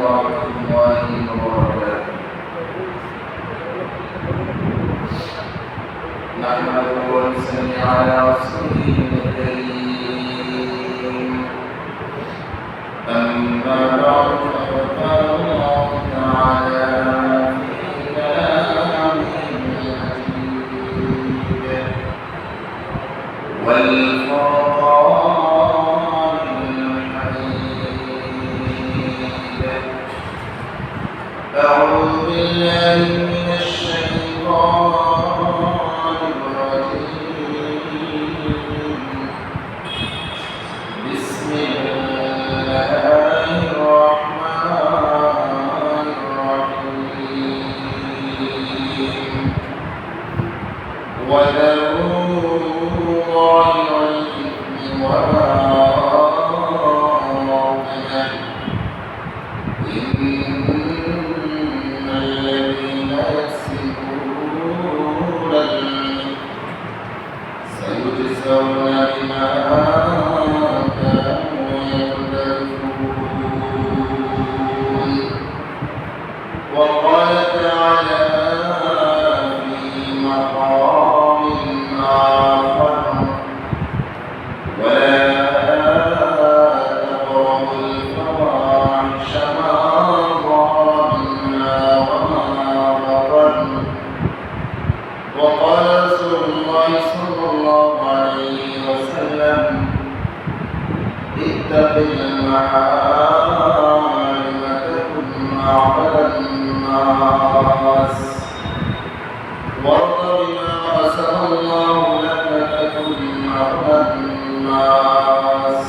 ورحمة الله وبركاته. نحمده ونصلي على رسوله الكريم. أما بعد فقد قال الله تعالى في كلامه المجيد والفرقان الحميد. أعوذ بالله من الشيطان الرجيم. بسم الله الرحمن الرحيم. وذروا ظاهر الإثم وباطنه إن الذين يكسبون سيجزون بما كانوا يكذبون. وقال تعالى في مقام آخر: ولا تقربوا الفواحش ما ظهر منها وما بطن. وقال رسول الله صلى الله عليه وسلم: اتق المحارم تكن أعبد الناس، وارض بما قسم الله لك تكن أغنى الناس،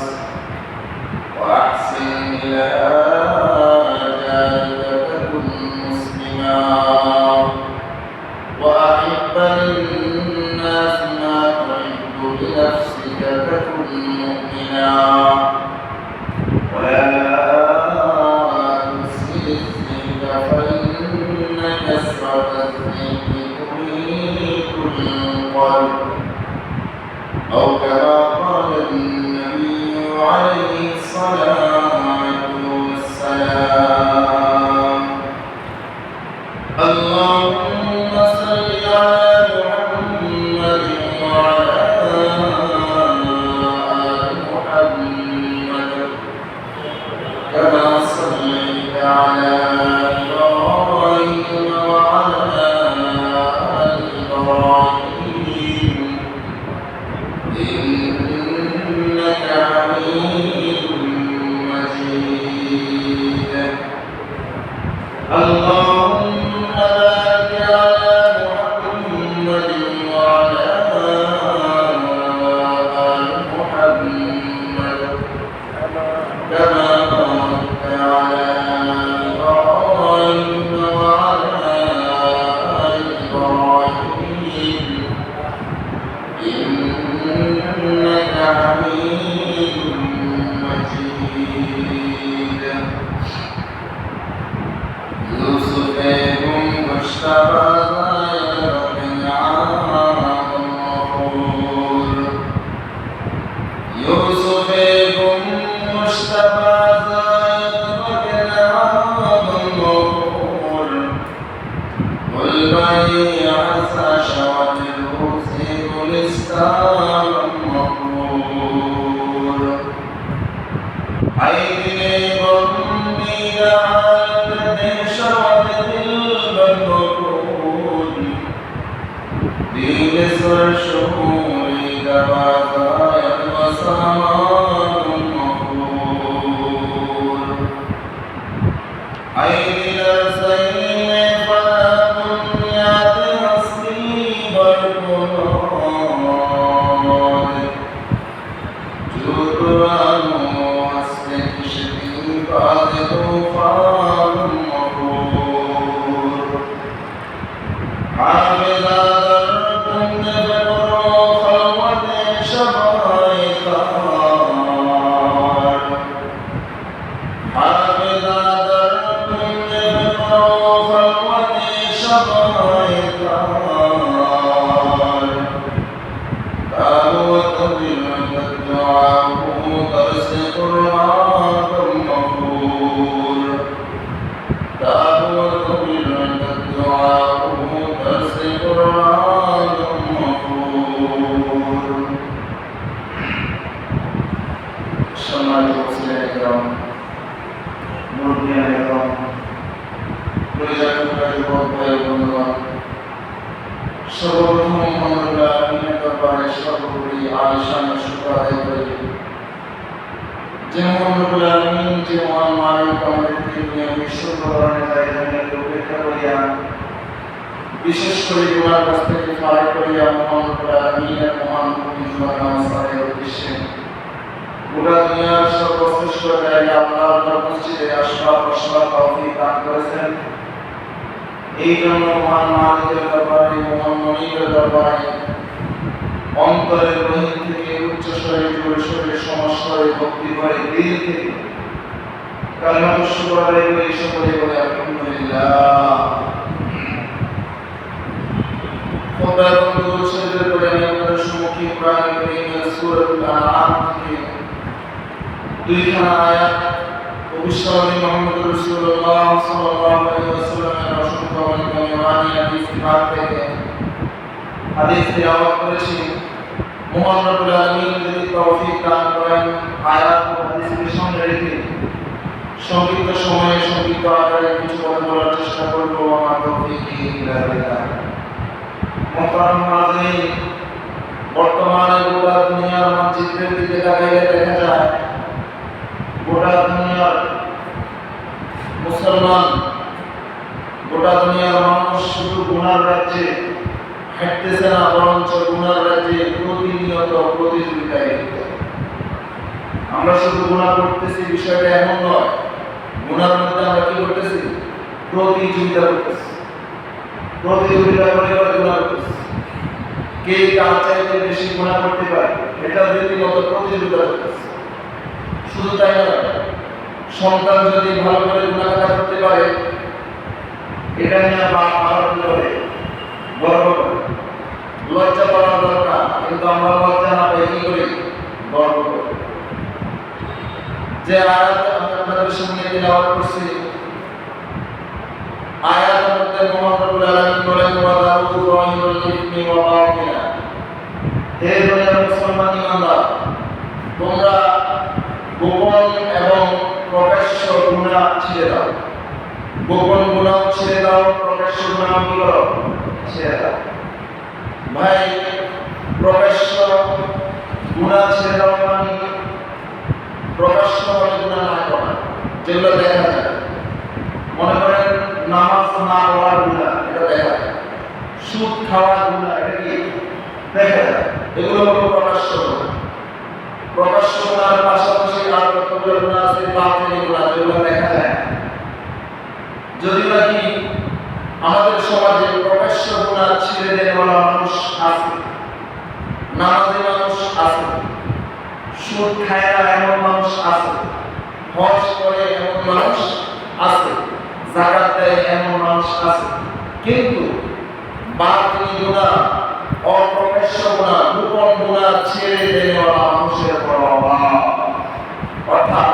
وأحسن إلى جارك تكن مسلما، وأحب للناس ما تحب لنفسك تكن مؤمنا، ولا تسرف فإن كثرة الذكر تميت القلب، أو كما قال النبي عليه الصلاة والسلام. اللهم صل على محمد وعلى آل محمد كما صليت على إبراهيم وعلى آل إبراهيم إنك حميد مجيد. اللهم بارك على محمد وعلى آل محمد كما باركت على إبراهيم وعلى آل إبراهيم إنك حميد مجيد. يوسف بن مجتبى بن عامر المغفور. يوسف بن مجتبى بن عامر المغفور. والبيع شوت الوسيم الإسلام المغفور. عيني ضمي لعالم شوت المغفور. دين سر الشهور دبعت الوسام المغفور. عيني لسين فلا دنيا تصيب القرآن. جدران واسمك شبيبات طوفان مغفور. حافظ دركم نبقر خلوة شبائطان. حافظ دركم نبقر خلوة شبائطان. دعوة بالدعاء ترسل القرآن المغفور. মুরব্বিয়ান এবং পরিচালকের যুবক ভাই বন্ধুগণ, সর্বপ্রথম মহানুল্লাহ আমিনের দরবারে সর্বোপরি আলিশান শুকর আদায় করি যে মহানুল্লাহ আমিন যে মহান মালিক আমাদেরকে দুনিয়া বিশ্ব ভ্রমণের জায়গাকে উপেক্ষা করিয়া বিশেষ করে গুনার কাছ থেকে ফারাক করিয়া মহানুল্লাহ আমিনের মহান জুমার নামাজের উদ্দেশ্যে গোটা দুনিয়ার সর্বশ্রেষ্ঠ জায়গা আল্লাহর মসজিদে আসবার বসবার তৌফিক দান করেছেন। এই জন্য মহান মালিকের দরবারে, মহান মনিবের দরবারে অন্তরের গহীন থেকে উচ্চস্বরে জোরস্বরে সমস্বরে ভক্তি করে দিল থেকে কালিমাতুশ শুকর আদায় করে সকলে বলে আলহামদুলিল্লাহ। খোদা বন্ধু শরীরের করে আমি আপনাদের সম্মুখে কোরআন কারীমের সূরাতুল আনআম থেকে দুইখানা আয়াত অবিশ্বরী মুহাম্মদ রাসূলুল্লাহ সাল্লাল্লাহু আলাইহি ওয়াসাল্লামের অসংখ্য মূল্যবান হাদিস থেকে হাদিস তেলাওয়াত করেছি। মহান রব্বুল আলামিন যদি তৌফিক দান করেন, আয়াত ও হাদিসের সঙ্গে রেখে সংক্ষিপ্ত সময়ে সংক্ষিপ্ত আকারে কিছু কথা বলার চেষ্টা করব। আমার তৌফিক ইল্লা বিল্লাহ। মুহতারাম হাজিরিন, বর্তমানে গোটা দুনিয়ার মানচিত্রের দিকে তাকাইলে দেখা যায় গোটা দুনিয়ার মুসলমান, গোটা দুনিয়ার মানুষ শুধু গুনার রাজ্যে হাঁটতেছে না, বরঞ্চ গুনার রাজ্যে প্রতিনিয়ত প্রতিযোগিতায় লিপ্ত। আমরা শুধু গুনাহ করতেছি বিষয়টা এমন নয়, গুনার মধ্যে আমরা কি করতেছি? প্রতিযোগিতা করতেছি। প্রতিযোগিতা করে গুনাহ করতেছি, কে কার চাইতে বেশি গুনাহ করতে পারে এটা রীতিমতো প্রতিযোগিতা করতেছি। শুধু তাই নয়, সন্তান যদি ভালো করে গুনাহটা করতে পারে এটা নিয়ে বাপ ভালো করে গর্ব করে, লজ্জা পাওয়ার দরকার, কিন্তু আমরা লজ্জা না পেয়ে কি করি? গর্ব করি। যে আয়াত আমি আপনাদের সামনে তেলাওয়াত করছি, আয়াতের মধ্যে মহান রব্বুল আলামিন বলেন ওয়াদাউ যাহিরুল ইসমি ওয়া বাতিনা। হে দুনিয়ার মুসলমান ইমানদার, তোমরা গোপন এবং প্রকাশ্য গুনাহ ছেড়ে দাও। গোপন গুনাহ ছেড়ে দাও, প্রকাশ্য গুনাহ কি করো? ছেড়ে দাও। ভাই, প্রকাশ্য গুনাহ ছেড়ে দাও মানে প্রকাশ্য গুনাহ না করা, যেগুলো দেখা যায়। মনে করেন নামাজ না পড়ার গুনাহ, এটা দেখা যায়। সুদ খাওয়ার গুনাহ, এটা কি দেখা যায়। এগুলো হলো প্রকাশ্য গুনাহ। প্রকাশ্য গুনাহের পাশাপাশি আর কতগুলো গুনাহ আছে বাতিনি গুনাহ, যেগুলো দেখা যায়। যদি নাকি আমাদের সমাজে প্রকাশ্য গুনাহ ছেড়ে দেওয়ার মানুষ আছে, নামাজি মানুষ আছে, সুদ খায় না এমন মানুষ আছে, হজ করে এমন মানুষ আছে, যাকাত দেয় এমন মানুষ আছে, কিন্তু বাতিনি গুনাহ, অপ্রকাশ্য গুনাহ, গোপন গুনাহ ছেড়ে দেওয়া মানুষের বড় অভাব। অর্থাৎ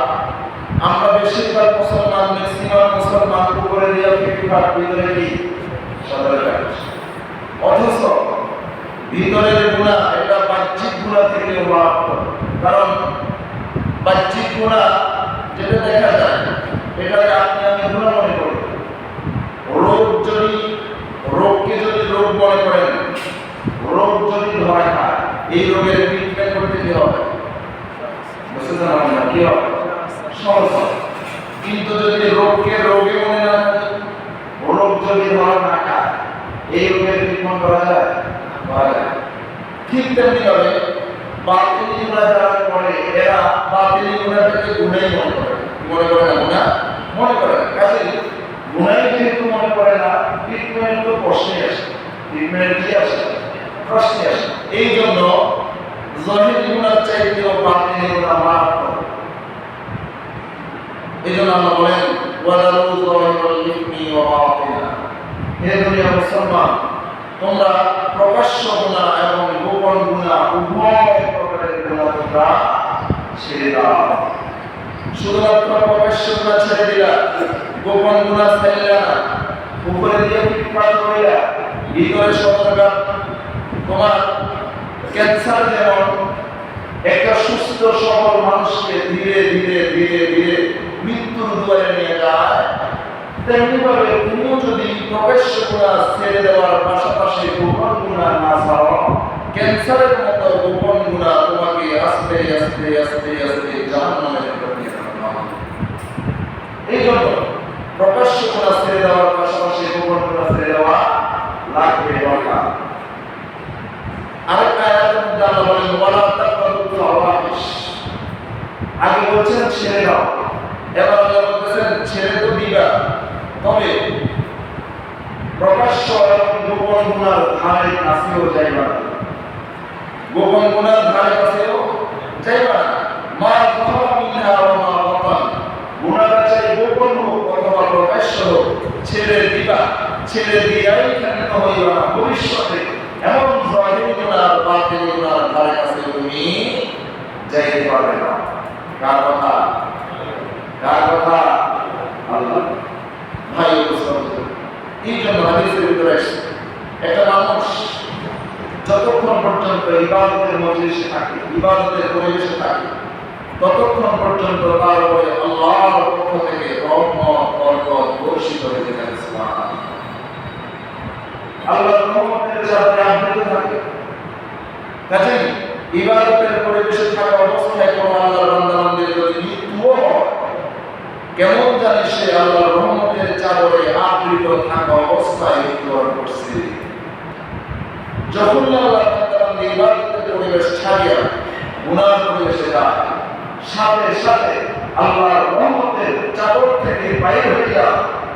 আমরা বেশিরভাগ মুসলমান, ম্যাক্সিমাম মুসলমান উপরে দিয়ে ফিটফাট, ভিতরে কি সদরে কাজ। অথচ ভিতরের গুনাহ এটা বাহ্যিক গুনাহ থেকে মারাত্মক। কারণ বাহ্যিক গুনাহ যেটা দেখা যায় এটাকে আপনি আমি গুনাহ মনে করি। রোগকে যদি রোগ মনে করেন, রোগ যদি ধরা খায়, এই রোগের ট্রিটমেন্ট করতে কি হবে? বুঝতে পারছেন কি হবে? সহজ। কিন্তু যদি রোগকে রোগে মনে না করি, রোগ যদি ধরা না খায়, এই রোগের ট্রিটমেন্ট করা যায়? করা যায়। ঠিক তেমনি ভাবে বাতিনি গুনাহ যারা করে, এরা বাতিনি গুনাহটাকে গুনাহই মনে করে। মনে করে না গুনাহ? মনে করে। কাজে গুনাহই যেহেতু মনে করে না, ট্রিটমেন্ট তো প্রশ্নে আসে। ট্রিটমেন্ট কি আসে? প্রশ্নে আসে। এই জন্য জাহির গুনাহ চাইতেও বাতিনি গুনাহ মারাত্মক। এই জন্য আল্লাহ বলেন ওয়াদাউ যাহিরুল ইসমি ওয়া বাতিনা। হে দুনিয়ার মুসলমান, তোমরা প্রকাশ্য গুনাহ এবং গোপন গুনাহ উভয় প্রকারের গুনাহ তোমরা ছেড়ে দাও। শুধুমাত্র প্রকাশ্য গুনাহ ছেড়ে দিলা, গোপন গুনাহ ছাড়িলা না, উপরে দিয়ে ফিটফাট করিলা, ভিতরে সতর্কতা। তোমার ক্যান্সার যেমন একটা সুস্থ সবল মানুষকে ধীরে ধীরে ধীরে ধীরে মৃত্যুর দুয়ারে নিয়ে যায়, তেমনি ভাবে তুমিও যদি প্রকাশ্য গুনাহ ছেড়ে দেওয়ার পাশাপাশি গোপন গুনাহ না ছাড়ো, ক্যান্সারের মতো গোপন গুনাহ তোমাকে আস্তে আস্তে আস্তে আস্তে জাহান্নামের দিকে নিয়ে যাবে। এই জন্য প্রকাশ্য গুনাহ ছেড়ে দেওয়ার পাশাপাশি গোপন গুনাহ ছেড়ে দেওয়া লাগবে দরকার। আরেকটা আয়াতের মধ্যে আল্লাহ বলেন ওয়ালা তাকরাবুল ফাওয়াহিশ, আগে বলছেন ছেড়ে দাও, এবার আল্লাহ বলতেছেন ছেড়ে তো দিবা, তবে প্রকাশ্য এবং গোপন গুনার ধারে কাছেও যাইবা না, গোপন গুনার ধারে কাছেও যাইবা না। মা যাহরা মিনহা ওয়া মা বাতান, গুনাহটা চাই গোপন হোক অথবা প্রকাশ্য হোক, ছেড়ে দিবা, ছেড়ে দিয়াই ক্ষান্ত হইবা না। ভবিষ্যতে এমন জাহিরি গুনাহ বাতিল গুনার ধারে কাছে তুমি যাইতে পারবে না। কার কথা? কার কথা? আল্লাহ। ভাই বুঝতে, এই জন্য হাদিসের ভিতরে আসছে একটা মানুষ যতক্ষণ পর্যন্ত ইবাদতের মজলিসে থাকে, ইবাদতের পরিবেশে থাকে, ততক্ষণ পর্যন্ত তার উপরে আল্লাহর পক্ষ থেকে রহমত বরকত বর্ষিত হতে থাকে। সুবহানাল্লাহ। আল্লাহর রহমতের চাদরে আবৃত থাকে। কাজেই ইবাদতের পরিবেশে থাকা অবস্থায় কোনো আল্লাহর বান্দাবান্দির যদি মৃত্যুও হয়, কেমন জানি সে আল্লাহর রহমতের চাদরে আবৃত থাকা অবস্থায় মৃত্যুবরণ করছে। যখন আল্লাহর বান্দাবান্দি ইবাদতের পরিবেশ ছাড়িয়া গুনাহের পরিবেশে যায়, সাথে সাথে আল্লাহর রহমতের চাদর থেকে বাইরে হইয়া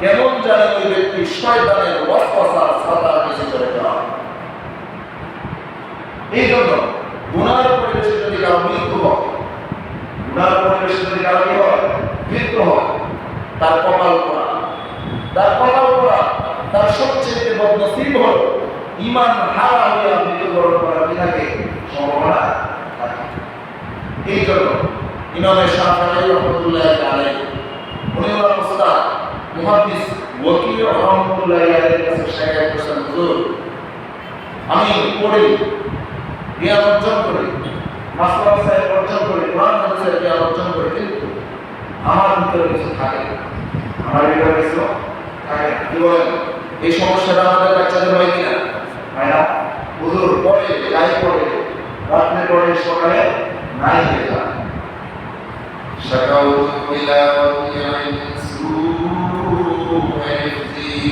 কেমন জানি ওই ব্যক্তি শয়তানের ওয়াসওয়াসার ছাতার নিচে চলে যায়। এই জন্য গুনাহের পরিবেশে যদি কারো মৃত্যু হয়, গুনাহের পরিবেশে যদি কারো কি হয়, মৃত্যু হয়, তার কপাল পোড়া, তার কপাল পোড়া, তার সবচেয়ে বদনসিব হল ঈমান হারা হইয়া মৃত্যুবরণ করার কি থাকে, সম্ভাবনা থাকে। এই জন্য ইমামে শাফিঈ রাহমাতুল্লাহি আলাইহি উনি ওনার উস্তাদ মুহাদ্দিস ওয়াকিল রাহমাতুল্লাহি আলাইহির কাছে শিকায়ত করেছেন, হুজুর আমি পড়ি, জ্ঞান অর্জন করি, মাসআলা সাহেব অর্জন করি, কোরআন হাদিসের জ্ঞান অর্জন করি, কিন্তু আমার ভিতরে কিছু থাকে না, আমার ভিতরে কিছু থাকে না। কি বলেন, এই সমস্যাটা আমাদের বাচ্চাদের হয় কিনা? হয় না? হুজুর পড়ে, যাই পড়ে, রাত্রে পড়ে, সকালে নাই হয়ে যায়। شكوت إلى وكيع سوء حفظي،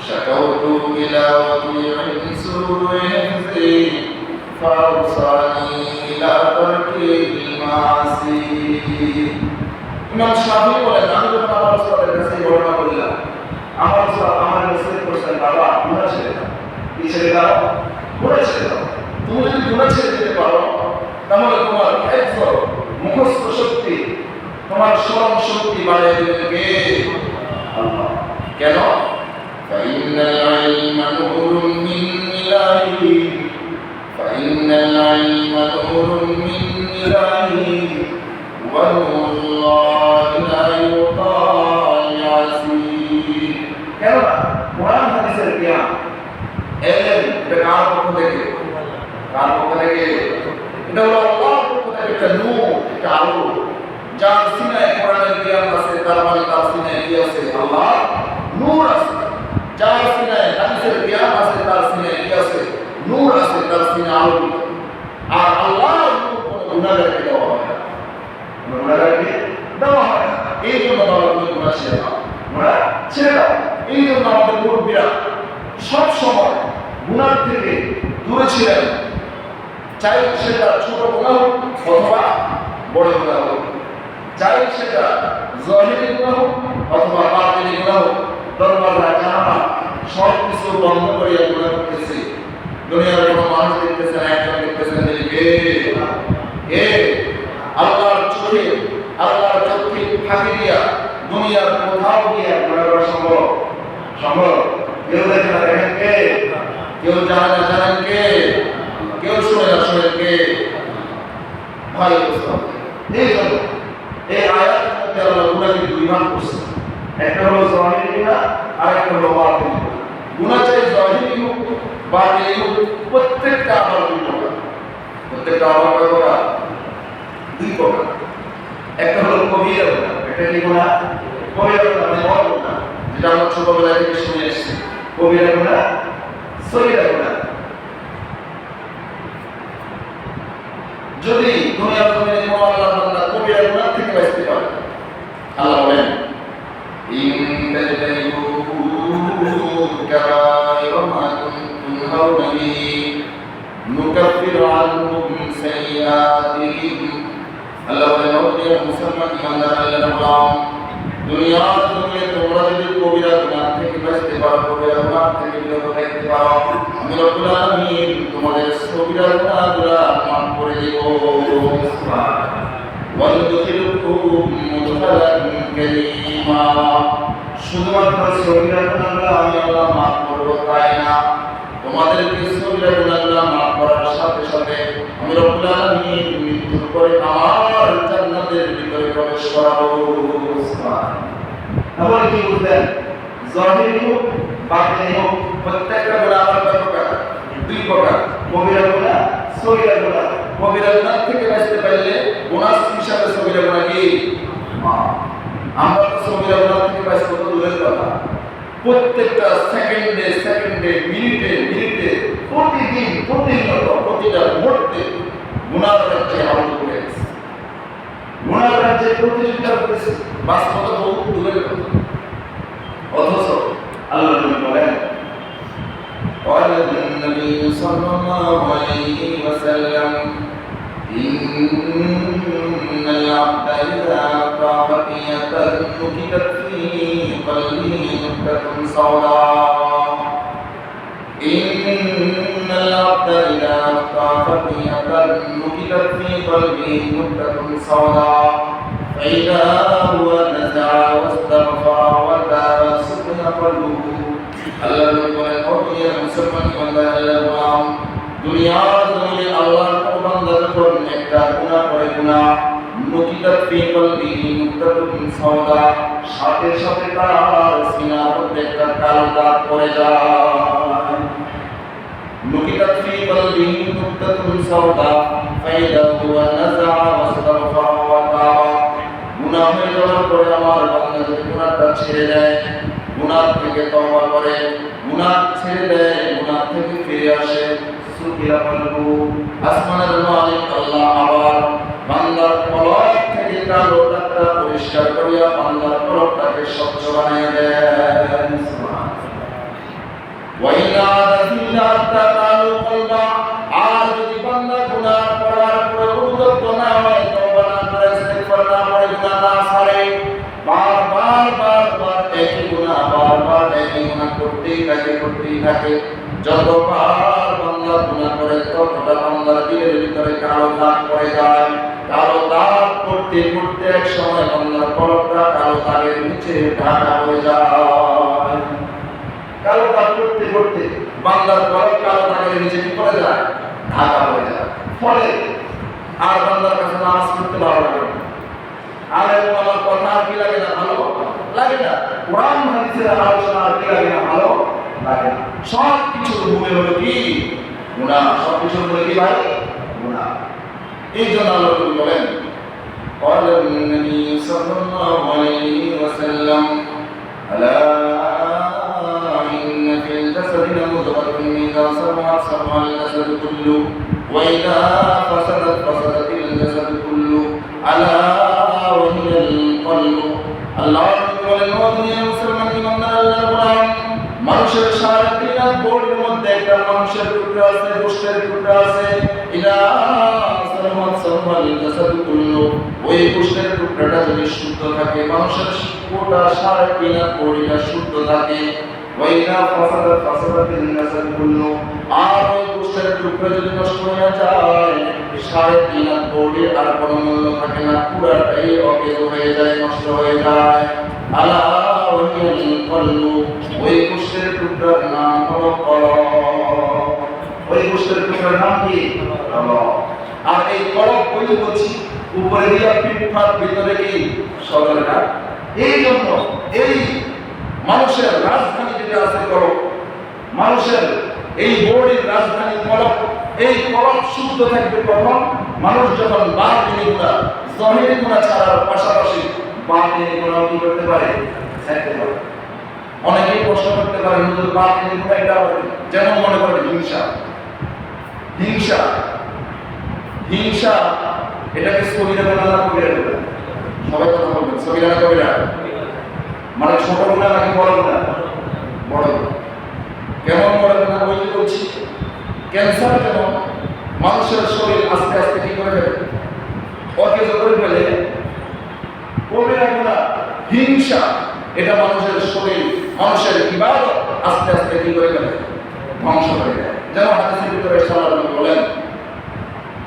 شكوت إلى وكيع سوء حفظي فأوصاني إلى ترك المعاصي। ইমাম শাফিঈ বলেন, আমি যখন আমার উস্তাদের কাছে বর্ণনা করলাম, আমার উস্তাদ আমার নসিহত করছেন, বাবা গুনাহ ছেড়ে দাও। কি ছেড়ে দাও? গুনাহ ছেড়ে দাও। তুমি যদি গুনাহ ছেড়ে দিতে পারো, তাহলে তোমার হিফজ, মুখস্থ শক্তি, তোমার স্মরণ শক্তি বাড়িয়ে দেবে কে? আল্লাহ। কেন? ফাইনাল ইলমা নূরুন মিন ইলাহি, ফাইনাল ইলমা নূরুন মিন ইলাহি ওয়া নূরুল্লাহি লা ইউতায়াসি। কেন? কোরআন হাদিসের জ্ঞান, ইলম, এটা কার পক্ষ থেকে? কার পক্ষ থেকে? এটা হলো আল্লাহর পক্ষ থেকে একটা নূর, একটা আলো। যার সিনায় কোরআনের জ্ঞান আছে, তার মানে তার সিনায় কি আছে? আল্লাহ নূর আছে। যার সিনায় হাদিসের জ্ঞান আছে, তার সিনায় কি আছে? নূর আছে, তার সিনায় আলো। আর আল্লাহর নূর কোনো গুনাহগারকে দেওয়া হয় না, গুনাহগারকে দেওয়া হয় না। এই জন্য বাবা তুমি গুনাহ ছেড়ে দাও, গুনাহ ছেড়ে দাও। এই জন্য আমাদের মুরব্বীরা সব সময় গুনাহ থেকে দূরে ছিলেন, চাই সেটা ছোট গুনাহ হোক অথবা বড় গুনাহ হোক, চাই সেটা জাহিরি গুনাহ হোক অথবা বাতিনি গুনাহ হোক। দরবাজা জানালা সব কিছু বন্ধ করিয়া গুনাহ করতেছি। দুনিয়ার কোনো মানুষ দেখতেছেন, একজন দেখতেছেন, কে? আল্লাহর চোখে, আল্লাহর চোখে ফাঁকি দিয়া দুনিয়ার কোথাও গিয়া গুনাহ করা সম্ভব? সম্ভব? কেউ দেখে না, দেখেন কে? কেউ জানে না, জানেন কে? কেউ শুনে না, শুনেন কে? ভাই বুঝতাম। এই জন্য এই আয়াতের মধ্যে আল্লাহ গুনাহকে দুই ভাগ করছে, একটা হলো জাহিরি গুনাহ আর একটা হলো বাতিনি গুনাহ। গুনাহ চাই জাহিরি হোক বাতিনি হোক, প্রত্যেকটা আবার দুই প্রকার। প্রত্যেকটা আমল কয় প্রকার? দুই প্রকার। একটা হলো কবিরা গুনাহ, এটা কি গুনাহ? কবিরা গুনাহ মানে বড় গুনাহ, যেটা আমরা ছোটবেলা থেকে শুনে এসেছি। কবিরা গুনাহ, সগীরা গুনাহ। যদি দুনিয়ার জমিনে কোনো আল্লাহর বান্দা কবিরা গুনাহ থেকে বাঁচতে পারে, আল্লাহ বলেন إن تجتنبوا كبائر ما تنهون به نكفر عنكم سيئاتهم আল্লাহ বলেন মুসলমান ইমানদার আল্লাহর গোলাম, দুনিয়ার জমিনে তোমরা যদি কবিরা গুনাহ থেকে বাঁচতে পারো, কবিরা গুনাহ থেকে বিরত থাকতে পারো, আমি রব্বুল আলামিন তোমাদের সগীরা গুনাহগুলো মাফ করে দেব। শুধুমাত্র সগীরা গুনাহগুলো আমি আল্লাহ মাফ করব তাই না, তোমাদেরকে সগীরা গুনাহগুলো মাফ করার সাথে সাথে আমি রব্বুল আলামিন মৃত্যুর পরে আমার জান্নাতের ভিতরে প্রবেশ করাবো। তাহলে কি বুঝলেন? জাহিরি হোক বাতিনি হোক প্রত্যেকটা গুনাহ আমার কয় প্রকার? দুই প্রকার, কবিরা গুনাহ, সগীরা গুনাহ। কবিরা গুনাহ থেকে বাঁচতে পারলে বোনাস হিসাবে সগীরা গুনাহ কি আমরা তো সগীরা গুনাহ থেকে বাঁচতে তো দূরের কথা, প্রত্যেকটা সেকেন্ডে সেকেন্ডে মিনিটে মিনিটে প্রতিদিন প্রতিনিয়ত প্রতিটা মুহূর্তে গুনার রাজ্যে আবদ্ধ হয়ে গেছে, গুনার রাজ্যে প্রতিযোগিতা করতেছে, বাস্তবতা বহু দূরের কথা। অথচ আল্লাহ নবী বলেন قال النبي صلى الله عليه وسلم إن العبد إذا أطاع بقية نكتت في قلبه نكتة سوداء إن العبد إذا أطاع بقية نكتت في قلبه نكتة سوداء فإذا هو نزع واستغفر وتاب سكن قلبه আল্লাহ বলেন ও দুনিয়ার মুসলমান বান্দা আল্লাহর গোলাম, দুনিয়ার জমিনে আল্লাহর কোন বান্দা যখন একটা গুনাহ করে, গুনাহ নুকিতাত ফি কলবিহি নুকতাতুন সাওদা, সাথে সাথে তার সিনার মধ্যে একটা কালো দাগ পড়ে যায়। নুকিতাত ফি কলবিহি নুকতাতুন সাওদা ফাইদা হুয়া নাযা ওয়াস্তাগফার ওয়া তাবা, গুনাহ হয়ে যাওয়ার পরে আমার বান্দা যদি গুনাহটা ছেড়ে দেয়, গুনাহ থেকে তওবা করে, গুনাহ ছেড়ে দেয়, গুনাহ থেকে ফিরে আসে, সুকিরা কলবু, আসমানের মালিক আল্লাহ আবার বান্দার কলব থেকে কালো দাগটা পরিষ্কার করিয়া বান্দার কলবটাকে স্বচ্ছ বানিয়ে দেন। সুবহানাল্লাহ। ওয়া ইন আদাতিল্লা তাকালু কলবা, আর যদি বান্দা গুনাহ করার পরে উদ্যত না হয়, তওবা না করে, ইস্তিগফার না করে, গুনাহ না ছাড়ে, বারবার বারবার একই গুনাহ বারবার একই গুনাহ করতেই থাকে, যতবার বান্দা গুনাহ করে ততটা বান্দার দিলের ভিতরে কালো দাগ পড়ে যায়। কালো দাগ পড়তে পড়তে এক সময় বান্দার কলবটা কালো দাগের নিচে ঢাকা হয়ে যায়। কালো দাগ পড়তে পড়তে বান্দার কলব কালো দাগের নিচে কি পড়ে যায়? ঢাকা হয়ে যায়। ফলে আর বান্দার কাছে নামাজ পড়তে ভালো লাগে না, আলেম ওলামার কথা কি লাগে না? ভালো লাগে না। কোরআন হাদিসের আলোচনা কি লাগে না? ভালো লাগে না। সব কিছুর মূলে হলো কি? গুনাহ। সব কিছুর মূলে কি ভাই? গুনাহ। এই জন্য আল্লাহ বলেন قال النبي صلى الله عليه وسلم ألا إن في الجسد مضغة إذا صلحت صلح الجسد كله وإذا فسدت فسد الجسد كله ألا وهي القلب। আল্লাহ বলেন ও দুনিয়ার মুসলমান ইমানদার আল্লাহর গোলাম, মানুষের সারাদিন বডির মধ্যে একটা মানুষের টুকরা আছে, গোশতের টুকরা আছে, ইলা সালমান সালমাল জাসাদ কুল্লু, ওই গোশতের টুকরাটা যদি শুদ্ধ থাকে, মানুষের গোটা সারাদিন বডিটা শুদ্ধ থাকে, ওয়াইলা ফাসাদাত ফাসাদাতিল জাসাদ কুল্লু, আর ওই গোশতের টুকরা যদি নষ্ট হয়ে যায়, সারাদিন বডির আর কোনো মূল্য থাকে না, পুরাটাই অকেজো হয়ে যায়, নষ্ট হয়ে যায়। আলা ওয়াহিল কলবু, ওই গোশতের টুকরার নাম হলো কলব। ওই গোশতের টুকরার নাম কি? কলব। আর এই কলব ওই বলছি উপরে দিয়া পিঠটার ভিতরে কি সদরটা। এই জন্য এই মানুষের রাজধানী যেটা আছে কলব, মানুষের এই বডির রাজধানী কলব, এই কলব শুদ্ধ থাকবে কখন? মানুষ যখন বাতিনি গুনাহ জাহিরি গুনাহ ছাড়ার পাশাপাশি বাতিনি গুনাহ কি করতে পারে? ছাড়তে পারে। অনেকেই প্রশ্ন করতে পারে হুজুর বাতিনি গুনাহ এটা কি? যেমন মনে করেন হিংসা হিংসা হিংসা এটাকে সগীরা গুনাহ না কবিরা গুনাহ? সবাই কথা বলবেন, সগীরা না কবিরা? মানে ছোট গুনাহ নাকি বড় গুনাহ? বড় গুনাহ। কেমন বড় গুনাহ? ওই যে বলছি ক্যান্সার যেমন মানুষের শরীর আস্তে আস্তে কি করে ফেলে? অকেজ করে ফেলে। কবিরা গুনাহ হিংসা এটা মানুষের শরীর, মানুষের ইবাদত আস্তে আস্তে কি করে ফেলে? ধ্বংস করে দেয়। যেমন হাদিসের ভিতরে সাল্লাল্লাহু বলেন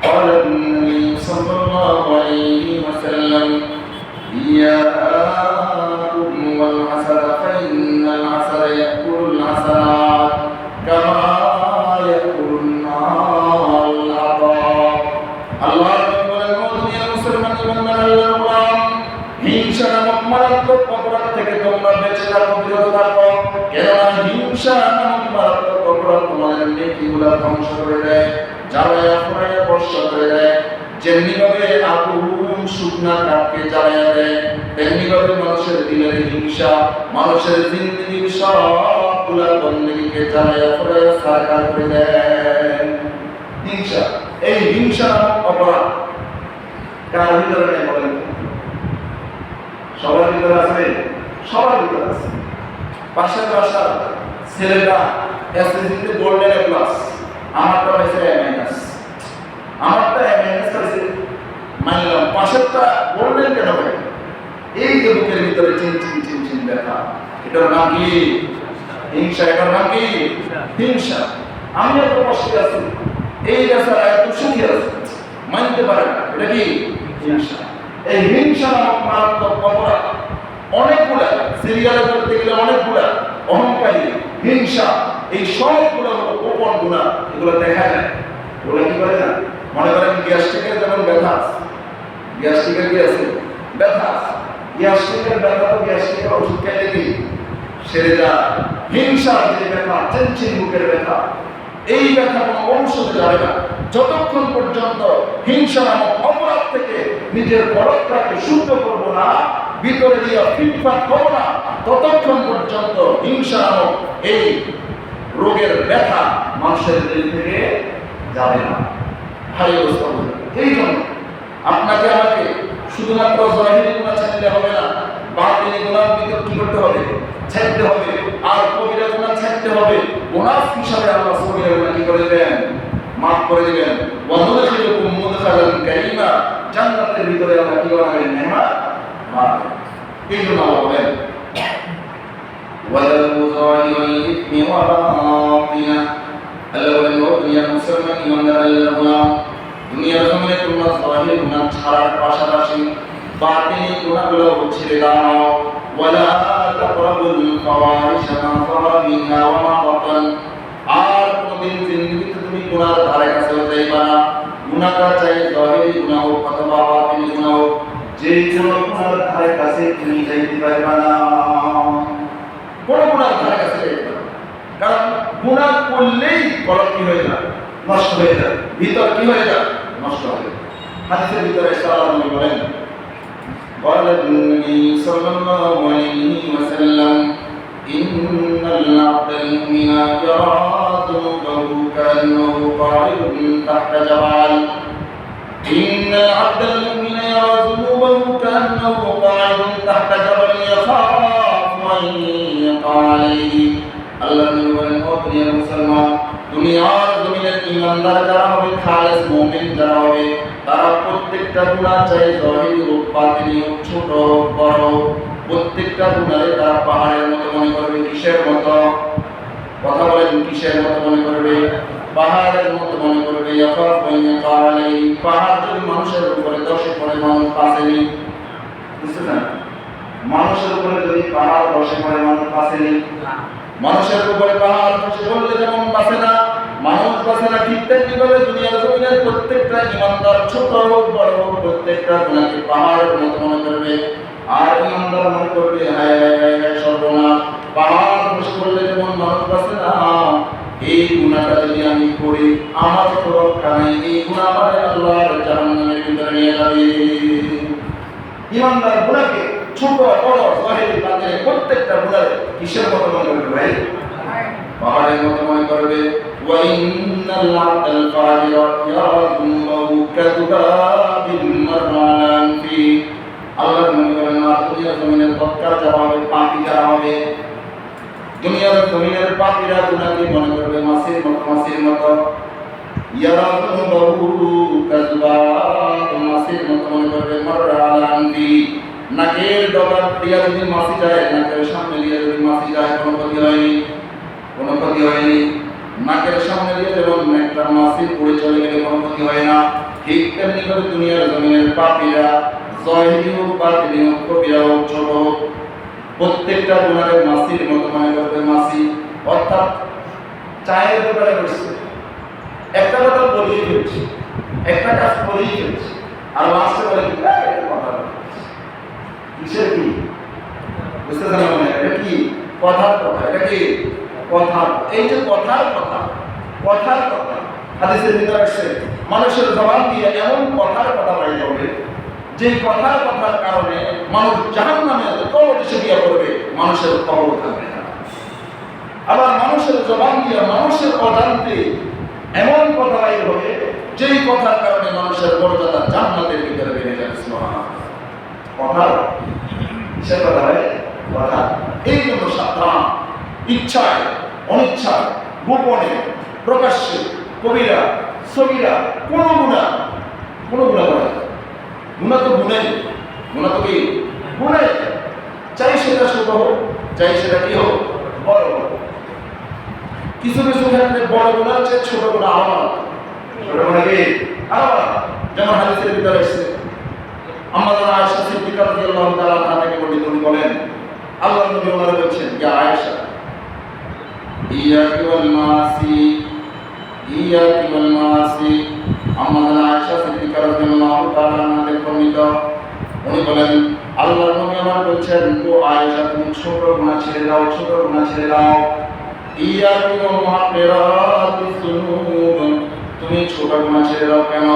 قال النبي صلى الله عليه وسلم إياكم والحسد فإن الحسد يأكل الحسنات كما يأكل النار الحطب الله বলেন ও দুনিয়ার মুসলমান ইমানদার হিংসা নামক মারাত্মক অপরাধ থেকে তোমরা বেঁচে থাকো, বিরত থাকো। কেননা হিংসা নামক মারাত্মক অপরাধ তোমাদের নেকিগুলো ধ্বংস করে দেয়, জ্বালায়া পোড়ায়া বর্ষা করে দেয়। যেমনি ভাবে আগুন শুকনা কাঠকে জ্বালায়া দেয়, তেমনি ভাবে মানুষের দিলের হিংসা মানুষের জিন্দেগির সবগুলা বন্দেগীকে জ্বালায়া পোড়ায়া সারকার করে দেয়। হিংসা, এই হিংসা নামক অপরাধ কার ভিতরে নেই বলেন? সবার ভিতরে আছে, সবার ভিতরে আছে। পাশের বাসার ছেলেটা এসএসসিতে গোল্ডেন এ প্লাস, আমারটা হয়েছে এ মাইনাস, আমারটা এ মাইনাস হয়েছে মানলাম, পাশেরটা গোল্ডেন কেন হয়? এই যে বুকের ভিতরে চিন চিন চিন চিন ব্যথা, এটার নাম কি? হিংসা। এটার নাম কি? হিংসা। আমি এত কষ্টে আছি, এই বেচারা এত সুখী আছে, মানতে পারে না, এটা কি? হিংসা। এই হিংসা নামক মারাত্মক অপরাধ অনেকগুলা, সিরিয়ালে বলতে গেলে অনেকগুলা। অহংকারী, হিংসা, এই সবগুলো হলো গোপন গুনাহ, এগুলো দেখা যায়। এগুলো কি করে না? মনে করেন গ্যাস্ট্রিকের যেমন ব্যথা আছে, গ্যাস্ট্রিকের কি আছে? ব্যথা আছে। গ্যাস্ট্রিকের ব্যথা তো গ্যাস্ট্রিকের ওষুধ খেলে কি সেরে যায়। হিংসার যে ব্যথা, চেনচিন বুকের ব্যথা, এই ব্যথা কোনো ঔষধে যাবে না যতক্ষণ পর্যন্ত হিংসা নামক অপরাধ থেকে নিজের পরকটাকে শুদ্ধ করবো না, ভিতরে দিয়ে ফিটফাট করবো না, ততক্ষণ পর্যন্ত হিংসা নামক এই রোগের ব্যথা মানুষের দিল থেকে যাবে না। ভারী অবস্থা বুঝলেন? এই জন্য আপনাকে আমাকে শুধুমাত্র জাহিরি গুনাহ ছাড়তে হবে না, বাতিনি গুনাহ ভিতর কি করতে হবে? ছাড়তে হবে। আর কবিরা গুনাহ ছাড়তে হবে। গুনাহ হিসাবে আল্লাহ কবিরা গুনাহ কি করে দেন? মাফ করে দিবেন। ওয়া নুদখিলুকুম মুদখালান কারীমা, জান্নাতের ভিতরে আল্লাহ কি বানাবেন? নেয়ামত বানাবেন। এই জন্য আল্লাহ বলেন ওয়ালাউ যালিমাল ইসমি ওয়া বাতিনা, আল্লাহ বলেন ও দুনিয়ার মুসলমান ইমানদার আল্লাহ, দুনিয়ার জমিনে তোমরা জাহিরি গুনাহ ছাড়ার পাশাপাশি বাতিনি গুনাহগুলো ছেড়ে দাও। ওয়ালা তাকরাবুল ফাওয়াহিশা মা যাহারা মিনহা ওয়া মা বাতান, আর কোনদিন জিন্দেগিতে তুমি গুনাহর ধারে কাছেও যাইবা না। গুনাহটা চাই জাহিরি গুনাহ হোক অথবা বাতিনি গুনাহ হোক, যে কোনো গুনাহর ধারে কাছে তুমি যাইতে পারবা না। কোনো গুনাহর ধারে কাছে যাইতে পারবা না, কারণ গুনাহ করলেই কলব কি হয়ে যায়? নষ্ট হয়ে যায়। ভিতর কি হয়ে যায়? নষ্ট হয়ে যায়। হাদিসের ভিতরে সাল্লাল্লাহু আলাইহি বলেন قال النبي صلى الله عليه وسلم إن العبد المؤمن يرى ذنوبه كأنه قاعد تحت جبل إن العبد المؤمن يرى ذنوبه كأنه قاعد تحت جبل يخاف أن يقع عليه আল্লাহ নবী বলেন ও দুনিয়ার মুসলমান, দুনিয়ার জমিনের ঈমানদার যারা হবে, খালেস মুমিন যারা হবে, তারা প্রত্যেকটা গুনাহ চাই জাহিরি হোক বাতিনি হোক, ছোট হোক বড় হোক, প্রত্যেকটা গুনাহে তারা পাহাড়ের মতো মনে করবে। কিসের মতো? কথা বলেন, কিসের মতো মনে করবে? পাহাড়ের মতো মনে করবে। ইয়াকাফ ওয়া কালাই, পাহাড় যদি মানুষের উপরে দশে পড়ে মানুষ বাঁচেনি, বুঝছেন? মানুষের উপরে যদি পাহাড় দশে পড়ে মানুষ বাঁচেনি, মানুষের উপরে পাহাড় বসে পড়লে যেমন বাঁচে না, মানুষ বাঁচে না, ঠিক তেমনি ভাবে দুনিয়ার জমিনের প্রত্যেকটা ঈমানদার ছোট হোক বড় হোক, প্রত্যেকটা গুনাহকে পাহাড়ের মতো মনে করবে। আর ঈমানদার মনে করবে হায় হায় হায় হায় সর্বনাশ, পাহাড় বসে পড়লে যেমন মানুষ বাঁচে না, এই গুনাহটা যদি আমি করি আমার তো ইমানদার গুনাহকে ছোট বড় জাহেরি বাতিল প্রত্যেকটা গুনাহ কিসের মতো মনে করবে ভাই? পাহাড়ের মতো মনে করবে। ওয়া ইন্নাল আবদাল ফাজিরা ইয়াযুমু কাযুবাবিন মাররান ফি। আল্লাহর নবী বলেন না, দুনিয়ার জমিনের বক্কার যারা হবে, পাপী যারা হবে, দুনিয়ার জমিনের পাপীরা গুনাহকে মনে করবে মাছের মতো ইয়াযুমু কাযুবাবিন মাছের মতো মনে করবে মাররান ফি। নাকের ডগা দিয়া যদি মাছি যায়, নাকের সামনে দিয়ে যদি মাছি যায়, কোনো ক্ষতি হয়নি। নাকের সামনে দিয়ে যেমন একটা মাছি পড়ে চলে গেলে কোনো ক্ষতি হয় না, ঠিক তেমনি করে দুনিয়ার জমিনের পাপীরা জাহিরি হোক বাতিনি হোক কবিরা হোক ছোট হোক প্রত্যেকটা গুনাহের মাছির মতো মনে করবে মাছি। অর্থাৎ চায়ের ব্যাপারে বসছে, একটা কথা বলিয়ে ফেলছে, একটা কাজ করেই ফেলছে, আর লাস্টে বলে কি কথা কিসের কি বুঝতে জানা না, এটা কি কথার কথা, এটা কি কথার। এই যে কথার কথা হাদিসের ভিতরে আসছে মানুষের জবান দিয়ে এমন কথার কথা বাইরে হবে যে কথার কারণে মানুষ জাহান্নামে তলদেশে গিয়ে পড়বে, মানুষের খবর থাকবে না। আবার মানুষের জবান দিয়ে মানুষের অজান্তে এমন কথা বাইরে হবে যেই কথার কারণে মানুষের মর্যাদা জান্নাতের ভিতরে বেড়ে যাবে। কথা সে কথা হয় কথা। এই জন্য সাবধান, ইচ্ছায় অনিচ্ছায় গোপনে প্রকাশ্যে কবিরা সগীরা কোনো গুনাহ করে। গুনাহ তো কি গুনাহ, চাই সেটা ছোট হোক, চাই সেটা কি হোক বড় হোক। কিছু ক্ষেত্রে বড় গুনাহ হচ্ছে ছোট গুনাহ আলাদা, যেমন হাদিসের ভিতরে এসেছে আমাদের আয়েশা সিদ্দিকা রাদিয়াল্লাহু তাআলা আনহা থেকে বর্ণিত, উনি বলেন আল্লাহর নবী ওনারা বলছেন যে আয়েশা ইয়াকি ওয়াল মাসি। আমাদের আয়েশা সিদ্দিকা রাদিয়াল্লাহু তাআলা আনহা থেকে বর্ণিত, উনি বলেন আল্লাহর নবী আমার বলছেন ও আয়েশা তুমি ছোট গুনাহ ছেড়ে দাও। ইয়াকি ওয়া মুহাক্কিরাতিজ যুনুব, তুমি ছোট গুনাহ ছেড়ে দাও কেন?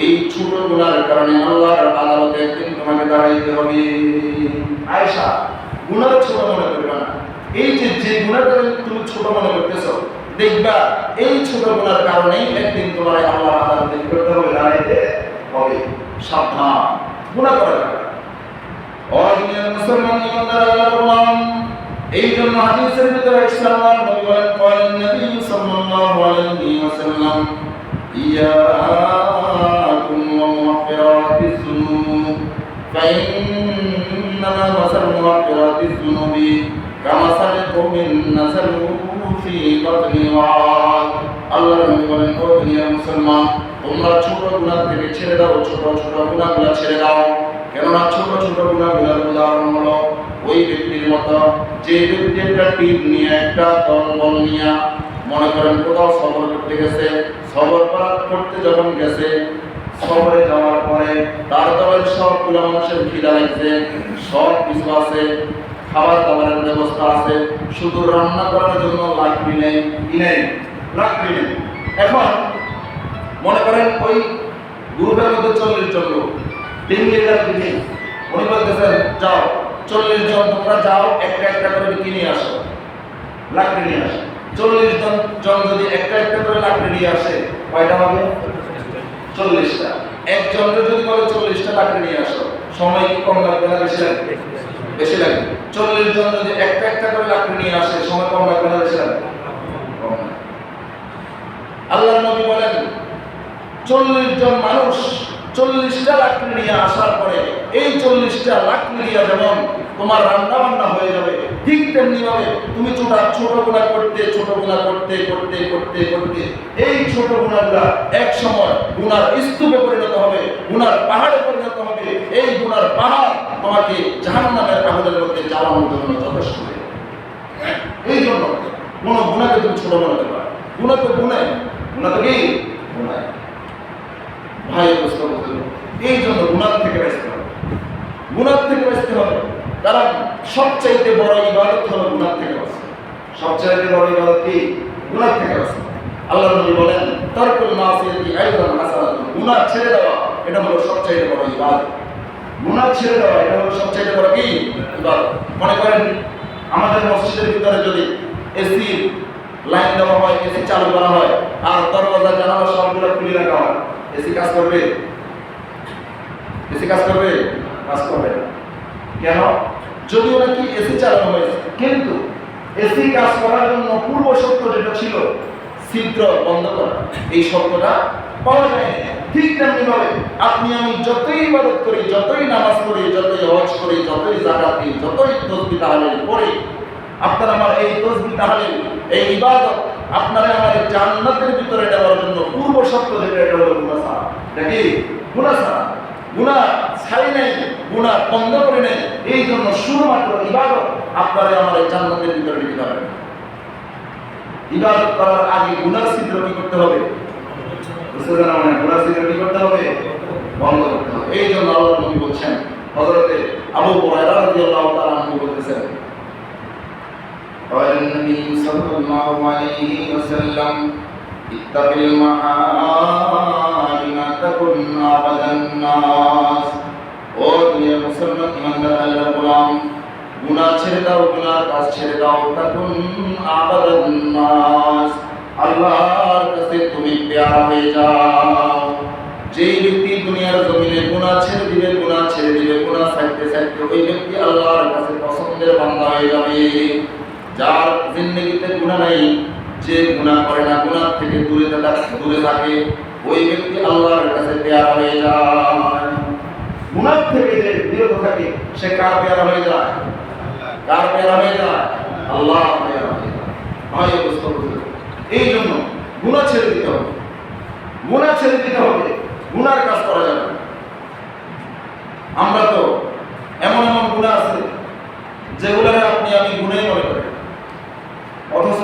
এই ছোট গুনার কারণে আল্লাহর আদালতে একদিন তোমাকে দাঁড়াইতে হবে। আয়েশা গুনাহ ছোট মনে করবে না, এই যে গুনাহটা তুমি ছোট মনে করতেছো, দেখবা এই ছোট গুনার কারণেই একদিন তোমার আল্লাহর আদালতে করতে হবে, দাঁড়াইতে হবে। সাবধান গুনাহ করা যাবে। অরিজিনাল মুসলমান ইমানদার আল্লাহর গোলাম। এই জন্য হাদিসের ভিতরে ইসলামের নবী বলেন কলেন নবী সাল্লাল্লাহু আলাইহি ওয়াসাল্লাম ইয়াকুম ওয়া মুগফিরাতিজ যুনুব ফাইন্নামা মাসাল মুগফিরাতিজ যুনুবি কামাসালি কওমিন নাসালু ফি বাতনি ওয়াদ। আল্লাহর নবী বলেন ও দুনিয়ার মুসলমান তোমরা ছোট গুনাহ থেকে ছেড়ে দাও, ছোট গুনাহগুলো ছেড়ে দাও। কেননা ছোট গুনাহগুলোর উদাহরণ হলো ওই ব্যক্তির মতো যে ব্যক্তি একটা টিপ নিয়ে একটা দলবল নিয়ে মনে করেন কোথাও সফর করতে গেছে, সফর করতে যখন গেছে, সফরে যাওয়ার পরে তার দলের সবগুলো মানুষের খিদা লাগছে, সব কিছু আছে, খাবার দাবারের ব্যবস্থা আছে, শুধু রান্না করার জন্য লাকড়ি নেই। এখন মনে করেন ওই গ্রুপের মধ্যে 40 জন লোক, 3 লিটার দিনে উনি বলতেছেন যাও 40 জন তোমরা যাও একটা করে কিনে আসো, লাকড়ি নিয়ে আসো। 40 জন যদি একটা করে লাকড়ি নিয়ে আসে কয়টা হবে? 40টা। একজনের যদি বলে 40টা লাকড়ি নিয়ে আসো, সময় কি কম লাগবে না বেশি লাগবে? বেশি লাগবে। 40 জন যদি একটা করে লাকড়ি নিয়ে আসে, সময় কম লাগবে না বেশি লাগবে? কম লাগবে। আল্লাহর নবী বলেন 40 জন মানুষ 40টা লাকড়ি নিয়ে আসার পরে এই 40টা লাকড়ি নিয়ে যেমন তোমার রান্না বান্না হয়ে যাবে, ঠিক তেমনি ভাবে তুমি ছোট গুনাহ করতে এই ছোট গুনাহগুলা এক সময় গুনার স্তূপে পরিণত হবে, গুনার পাহাড়ে পরিণত হবে। এই গুনার পাহাড় তোমাকে জাহান্নামের আগুনের মধ্যে জ্বালানোর জন্য যথেষ্ট। এই জন্য কোনো গুনাহকে তুমি ছোট মনে করবে না। গুনাহ তো গুনাহ কি গুনাহ ভাই বুঝতে হবে। এই জন্য গুনাহ থেকে বাঁচতে হবে, কারণ সবচাইতে বড় ইবাদত হলো গুনাহ থেকে বাঁচা। সবচাইতে বড় ইবাদত কি? গুনাহ থেকে বাঁচা। আল্লাহর নবী বলেন তারকুল মাসিয়াতি আইদান হাসানাতুন, গুনাহ ছেড়ে দেওয়া এটা হলো সবচেয়ে বড় ইবাদত। গুনাহ ছেড়ে দেওয়া এটা হলো সবচেয়ে বড় কি ইবাদত। মনে করেন আমাদের মসজিদের ভিতরে যদি এসি লাইন দেওয়া হয়, এসি চালু করা হয়, আর দরজা জানালা সবগুলো খুলে রাখা হয়, এসি কাজ করবে? এসি কাজ করবে? কাজ করবে না। কেন? যদিও নাকি এসি চালানো হয়েছে, কিন্তু এসি কাজ করার জন্য পূর্ব শর্ত যেটা ছিল ছিদ্র বন্ধ করা, এই শর্তটা পাওয়া যায় না। ঠিক তেমনি ভাবে আপনি আমি যতই ইবাদত করি, যতই নামাজ পড়ি, যতই হজ করি, যতই যাকাত দিই, যতই তাসবিহ তাহলিল করি, আপনার আমার এই তাসবিহ তাহলিল, এই ইবাদত আপনারা আমার জান্নাতের ভিতরে নেওয়ার জন্য পূর্ব শর্ত যেটা, এটা হলো গুনাহ ছাড়া। এটা কি? গুনাহ ছাড়া। গুনাহ ছাড়ি নাই, গুনাহ বন্ধ করে নেই, এই জন্য শুধুমাত্র ইবাদত আপনারা আমার জান্নাতের ভিতরে নিতে পারবেন। ইবাদত করার আগে গুনাহ ছিদ্র কি করতে হবে? বুঝছেন? মানে গুনাহ ছিদ্র কি করতে হবে? বন্ধ করতে হবে। এই জন্য আল্লাহর নবী বলছেন, হযরত আবু হুরায়রা রাদিয়াল্লাহু তাআলা আনহু বলতেছেন, قال النبي صلى الله عليه وسلم اتق المحارم تكن عبد الناس। ও দুনিয়ার মুসলমান ইমানদার আল্লাহর গোলাম, গুনাহ ছেড়ে দাও, গুনার কাজ ছেড়ে দাও, তাকুন আবাদান নাস, আল্লাহর কাছে তুমি পেয়ারা হয়ে যাও। যেই ব্যক্তি দুনিয়ার জমিনে গুনাহ ছেড়ে দিবে, গুনাহ ছেড়ে দিবে, গুনাহ ছাড়তে ছাড়তে ওই ব্যক্তি আল্লাহর কাছে পছন্দের বান্দা হয়ে যাবে। যার জিন্দেগিতে গুনাহ নাই, যে গুনাহ করে না, গুনাহ থেকে দূরে থাকে, ওই ব্যক্তি আল্লাহর কাছে পেয়ারা হয়ে যায়। গুনাহ থেকে যে বিরত থাকে সে কার পেয়ারা হয়ে যায়? কার পেয়ারা হয়ে যায়? আল্লাহর পেয়ারা হয়ে যায়। ভাই বুঝতে হবে, এই জন্য গুনাহ ছেড়ে দিতে হবে, গুনাহ ছেড়ে দিতে হবে, গুনার কাজ করা যাবে না। আমরা তো এমন এমন গুনাহ আছে যেগুলোকে আপনি আমি গুনাহই মনে করি, অথচ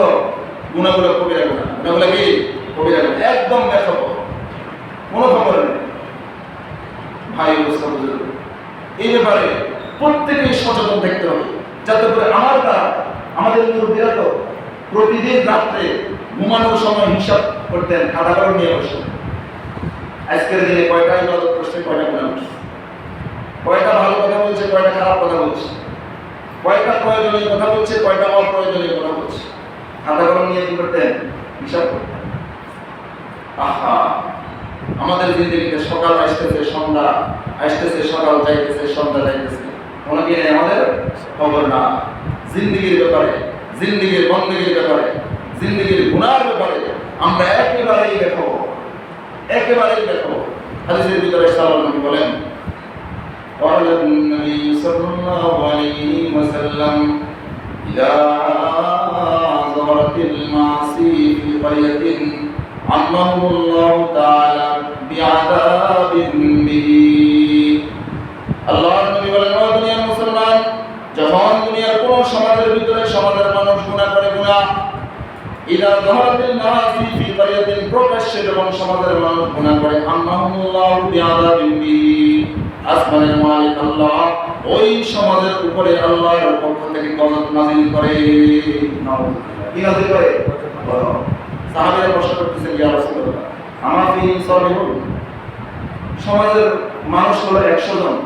গুনাহগুলো কবিরা গুনাহ। গুনাহগুলো কি? কবিরা গুনাহ, একদম বেখবর, কোনো খবর নেই। ভাই বুঝতে হবে, এই ব্যাপারে প্রত্যেকেই সচেতন থাকতে হবে, যাতে করে আমাদের মুরব্বীরা তো প্রতিদিন রাত্রে ঘুমানোর সময় হিসাব করতেন, খাতা কলম নিয়ে বসে। আজকের দিনে কয়টা ইবাদত করছে, কয়টা গুনাহ করছে, কয়টা ভালো কথা বলছে, কয়টা খারাপ কথা বলছে, কয়টা প্রয়োজনীয় কথা বলছে, কয়টা অপ্রয়োজনীয় কথা বলছে, খাতা কলম নিয়ে কি করতেন? হিসাব করতেন। আহা, আমাদের জিন্দেগিতে সকাল আসতেছে, সন্ধ্যা আসতেছে, সকাল যাইতেছে, সন্ধ্যা যাইতেছে, কোনো কি নেই আমাদের খবর না। জিন্দেগির ব্যাপারে, জিন্দেগির বন্দেগির ব্যাপারে, জিন্দেগির গুনার ব্যাপারে আমরা একেবারেই দেখো, একেবারেই দেখো। হাদিসের ভিতরে সাল্লাল্লাহু আলাইহি বলেন, قال النبي صلى الله عليه وسلم إذا ظهرت المعاصي في قرية عمهم الله تعالى بعذاب به। আল্লাহর নবী বলেন, ও দুনিয়ার মুসলমান, যখন দুনিয়ার কোন সমাজের ভিতরে সমাজের মানুষ গুনাহ করে, গুনাহ ইদা যাহারাতিল মাআসি ফি ক্বরিয়াতিন, প্রকাশ্যে যখন সমাজের মানুষ গুনাহ করে, আম্মাহুল্লাহু বিআযাবিন বিহি, আসমানের মালিক আল্লাহ ওই সমাজের উপরে আল্লাহর পক্ষ থেকে গজব নাযিল করে। কি নাযিল করে? সাহাবীরা প্রশ্ন করতেছেন, ইয়া রাসূলুল্লাহ, আমা ফিহিম সালিহুন, সমাজের মানুষ হলো 100 জন,